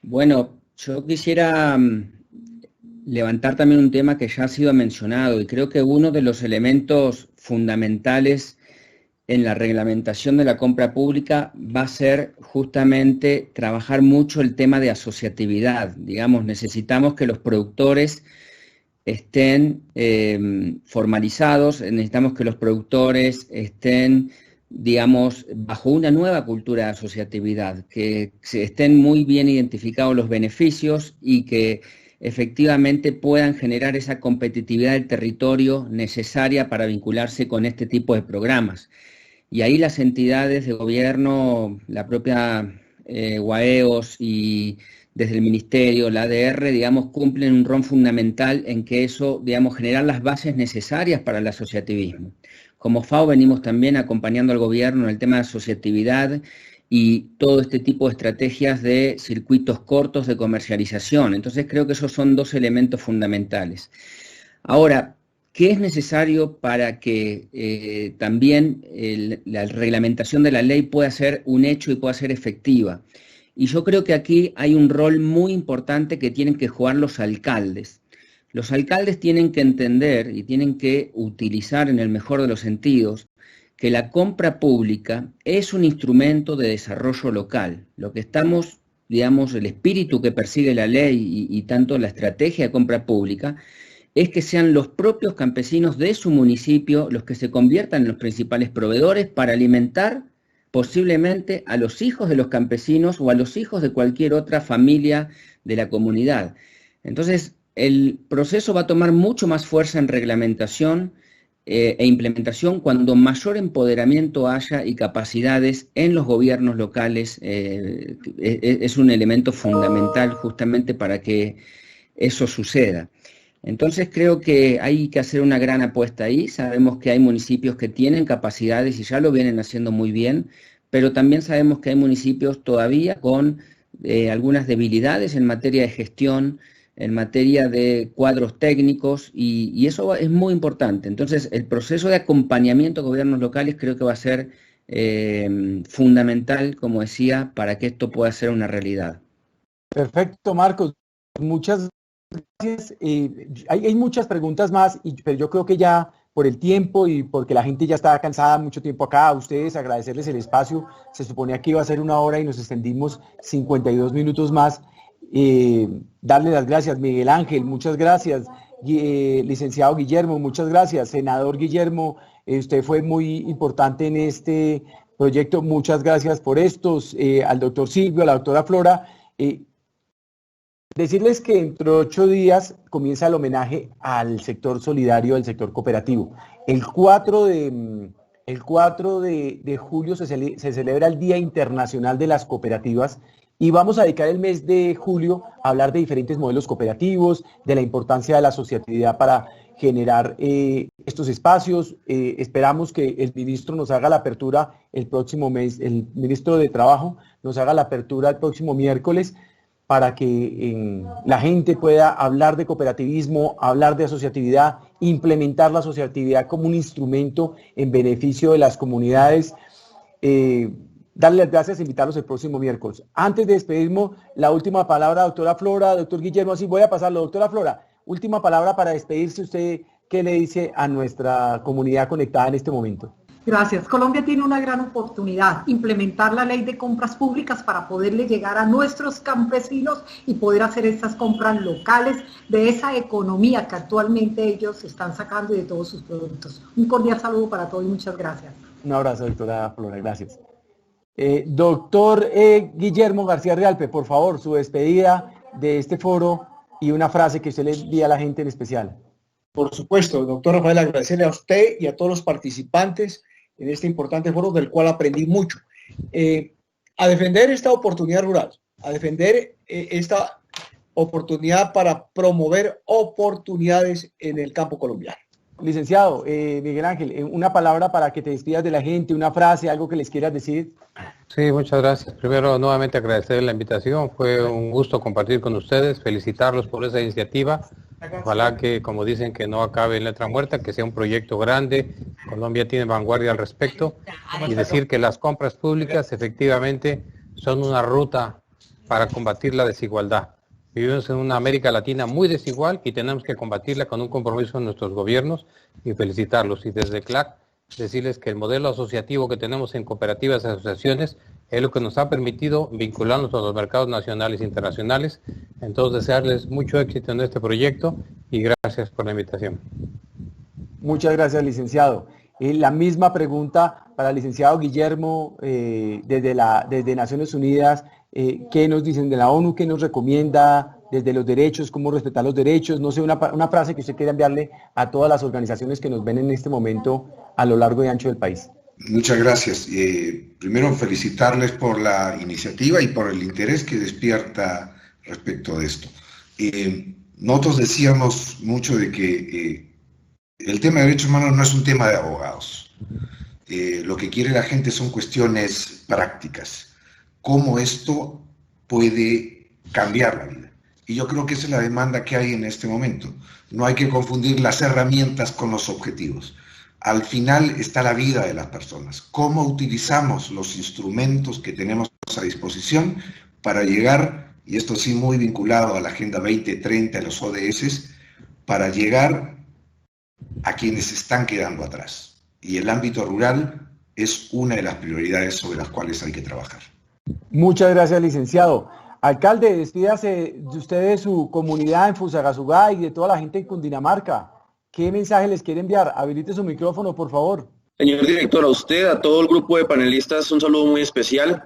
Bueno, yo quisiera levantar también un tema que ya ha sido mencionado y creo que uno de los elementos fundamentales en la reglamentación de la compra pública va a ser justamente trabajar mucho el tema de asociatividad. Digamos, necesitamos que los productores estén formalizados, necesitamos que los productores estén, digamos, bajo una nueva cultura de asociatividad, que estén muy bien identificados los beneficios y que efectivamente puedan generar esa competitividad del territorio necesaria para vincularse con este tipo de programas. Y ahí las entidades de gobierno, la propia UAEOS y desde el Ministerio, la ADR, digamos, cumplen un rol fundamental en que eso, digamos, generar las bases necesarias para el asociativismo. Como FAO venimos también acompañando al gobierno en el tema de asociatividad y todo este tipo de estrategias de circuitos cortos de comercialización. Entonces creo que esos son dos elementos fundamentales. Ahora, ¿qué es necesario para que también la reglamentación de la ley pueda ser un hecho y pueda ser efectiva? Y yo creo que aquí hay un rol muy importante que tienen que jugar los alcaldes. Los alcaldes tienen que entender y tienen que utilizar en el mejor de los sentidos que la compra pública es un instrumento de desarrollo local. Lo que estamos, digamos, el espíritu que persigue la ley y tanto la estrategia de compra pública es que sean los propios campesinos de su municipio los que se conviertan en los principales proveedores para alimentar posiblemente a los hijos de los campesinos o a los hijos de cualquier otra familia de la comunidad. Entonces, el proceso va a tomar mucho más fuerza en reglamentación e implementación cuando mayor empoderamiento haya y capacidades en los gobiernos locales. Es un elemento fundamental justamente para que eso suceda. Entonces creo que hay que hacer una gran apuesta ahí. Sabemos que hay municipios que tienen capacidades y ya lo vienen haciendo muy bien, pero también sabemos que hay municipios todavía con algunas debilidades en materia de gestión, en materia de cuadros técnicos, y eso es muy importante. Entonces, el proceso de acompañamiento a gobiernos locales creo que va a ser fundamental, como decía, para que esto pueda ser una realidad. Perfecto, Marcos. Muchas gracias. Hay muchas preguntas más, pero yo creo que ya por el tiempo y porque la gente ya estaba cansada mucho tiempo acá, a ustedes agradecerles el espacio. Se suponía que iba a ser 1 hora y nos extendimos 52 minutos más. Darle las gracias, Miguel Ángel, muchas gracias, licenciado Guillermo, muchas gracias, senador Guillermo, usted fue muy importante en este proyecto, muchas gracias por estos, al doctor Silvio, a la doctora Flora. Decirles que dentro de 8 días comienza el homenaje al sector solidario, al sector cooperativo. El 4 de julio se celebra el Día Internacional de las Cooperativas. Y vamos a dedicar el mes de julio a hablar de diferentes modelos cooperativos, de la importancia de la asociatividad para generar estos espacios. Esperamos que el ministro nos haga la apertura el próximo mes, el ministro de Trabajo nos haga la apertura el próximo miércoles para que la gente pueda hablar de cooperativismo, hablar de asociatividad, implementar la asociatividad como un instrumento en beneficio de las comunidades. Darle las gracias e invitarlos el próximo miércoles. Antes de despedirnos, la última palabra, doctora Flora, doctor Guillermo, así voy a pasarlo. Doctora Flora, última palabra para despedirse. ¿Usted qué le dice a nuestra comunidad conectada en este momento? Gracias. Colombia tiene una gran oportunidad, implementar la ley de compras públicas para poderle llegar a nuestros campesinos y poder hacer estas compras locales de esa economía que actualmente ellos están sacando de todos sus productos. Un cordial saludo para todos y muchas gracias. Un abrazo, doctora Flora, gracias. Doctor Guillermo García Realpe, por favor, su despedida de este foro y una frase que usted le envía a la gente en especial. Por supuesto, doctor Rafael, agradecerle a usted y a todos los participantes en este importante foro del cual aprendí mucho. A defender esta oportunidad rural, a defender esta oportunidad para promover oportunidades en el campo colombiano. Licenciado Miguel Ángel, una palabra para que te despidas de la gente, una frase, algo que les quieras decir. Sí, muchas gracias. Primero, nuevamente agradecer la invitación. Fue un gusto compartir con ustedes, felicitarlos por esa iniciativa. Ojalá que, como dicen, que no acabe en letra muerta, que sea un proyecto grande. Colombia tiene vanguardia al respecto. Y decir que las compras públicas efectivamente son una ruta para combatir la desigualdad. Vivimos en una América Latina muy desigual y tenemos que combatirla con un compromiso de nuestros gobiernos y felicitarlos. Y desde CLAC, decirles que el modelo asociativo que tenemos en cooperativas y asociaciones es lo que nos ha permitido vincularnos a los mercados nacionales e internacionales. Entonces, desearles mucho éxito en este proyecto y gracias por la invitación. Muchas gracias, licenciado. La misma pregunta para el licenciado Guillermo desde Naciones Unidas. ¿Qué nos dicen de la ONU? ¿Qué nos recomienda desde los derechos? ¿Cómo respetar los derechos? No sé, una frase que usted quiera enviarle a todas las organizaciones que nos ven en este momento a lo largo y ancho del país. Muchas gracias. Primero, felicitarles por la iniciativa y por el interés que despierta respecto de esto. Nosotros decíamos mucho de que el tema de derechos humanos no es un tema de abogados. Lo que quiere la gente son cuestiones prácticas. Cómo esto puede cambiar la vida. Y yo creo que esa es la demanda que hay en este momento. No hay que confundir las herramientas con los objetivos. Al final está la vida de las personas. Cómo utilizamos los instrumentos que tenemos a disposición para llegar, y esto sí muy vinculado a la Agenda 2030, a los ODS, para llegar a quienes se están quedando atrás. Y el ámbito rural es una de las prioridades sobre las cuales hay que trabajar. Muchas gracias, licenciado. Alcalde, despídase de usted de su comunidad en Fusagasugá y de toda la gente en Cundinamarca. ¿Qué mensaje les quiere enviar? Habilite su micrófono, por favor. Señor director, a usted, a todo el grupo de panelistas, un saludo muy especial.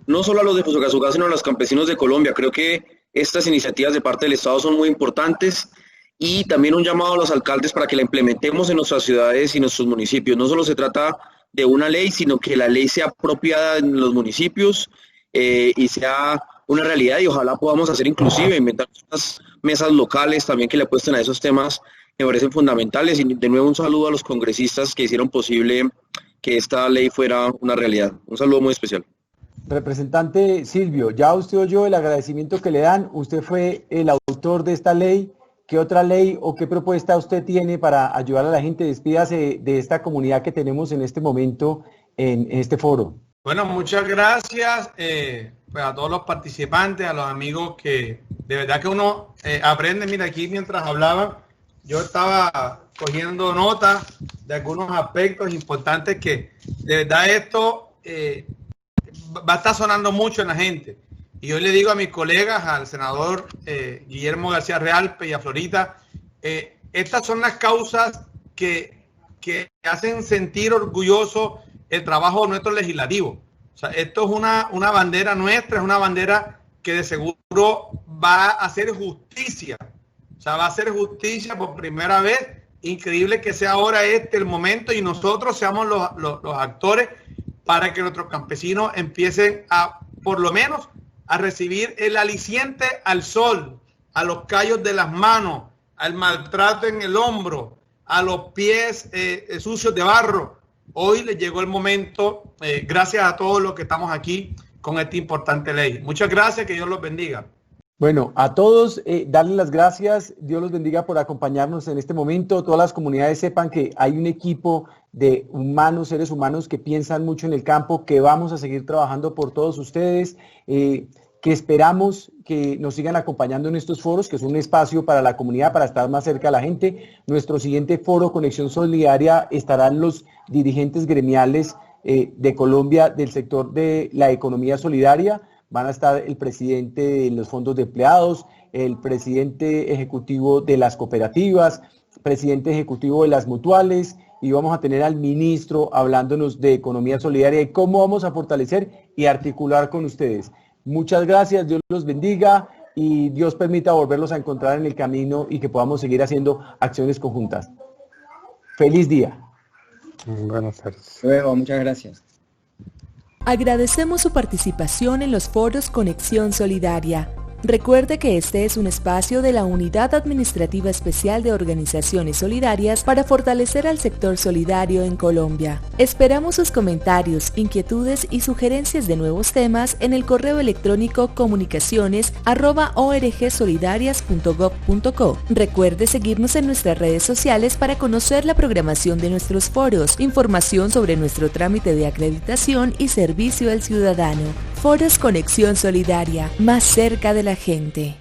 No solo a los de Fusagasugá, sino a los campesinos de Colombia. Creo que estas iniciativas de parte del Estado son muy importantes, y también un llamado a los alcaldes para que la implementemos en nuestras ciudades y nuestros municipios. No solo se trata de una ley, sino que la ley sea apropiada en los municipios y sea una realidad, y ojalá podamos hacer inclusive, inventar unas mesas locales también que le apuesten a esos temas, me parecen fundamentales. Y de nuevo un saludo a los congresistas que hicieron posible que esta ley fuera una realidad. Un saludo muy especial. Representante Silvio, ya usted oyó el agradecimiento que le dan, usted fue el autor de esta ley. ¿Qué otra ley o qué propuesta usted tiene para ayudar a la gente? Despídase de esta comunidad que tenemos en este momento en este foro. Bueno, muchas gracias pues a todos los participantes, a los amigos que de verdad que uno aprende. Mira, aquí mientras hablaban, yo estaba cogiendo nota de algunos aspectos importantes que de verdad esto va a estar sonando mucho en la gente. Y yo le digo a mis colegas, al senador Guillermo García Realpe y a Florita, estas son las causas que hacen sentir orgulloso el trabajo de nuestro legislativo. O sea, esto es una bandera nuestra, es una bandera que de seguro va a hacer justicia. O sea, va a hacer justicia por primera vez. Increíble que sea ahora el momento y nosotros seamos los actores para que nuestros campesinos empiecen a, por lo menos, a recibir el aliciente al sol, a los callos de las manos, al maltrato en el hombro, a los pies sucios de barro. Hoy les llegó el momento, gracias a todos los que estamos aquí con esta importante ley. Muchas gracias, que Dios los bendiga. Bueno, a todos darles las gracias, Dios los bendiga por acompañarnos en este momento. Todas las comunidades sepan que hay un equipo de humanos, seres humanos que piensan mucho en el campo, que vamos a seguir trabajando por todos ustedes, que esperamos que nos sigan acompañando en estos foros, que es un espacio para la comunidad, para estar más cerca de la gente. Nuestro siguiente foro Conexión Solidaria estarán los dirigentes gremiales de Colombia del sector de la economía solidaria. Van a estar el presidente de los fondos de empleados, el presidente ejecutivo de las cooperativas, presidente ejecutivo de las mutuales, y vamos a tener al ministro hablándonos de economía solidaria y cómo vamos a fortalecer y articular con ustedes. Muchas gracias, Dios los bendiga y Dios permita volverlos a encontrar en el camino y que podamos seguir haciendo acciones conjuntas. Feliz día. Buenas tardes. Luego, muchas gracias. Agradecemos su participación en los foros Conexión Solidaria. Recuerde que este es un espacio de la Unidad Administrativa Especial de Organizaciones Solidarias para fortalecer al sector solidario en Colombia. Esperamos sus comentarios, inquietudes y sugerencias de nuevos temas en el correo electrónico comunicaciones@orgsolidarias.gov.co. Recuerde seguirnos en nuestras redes sociales para conocer la programación de nuestros foros, información sobre nuestro trámite de acreditación y servicio al ciudadano. Foros Conexión Solidaria, más cerca de la gente.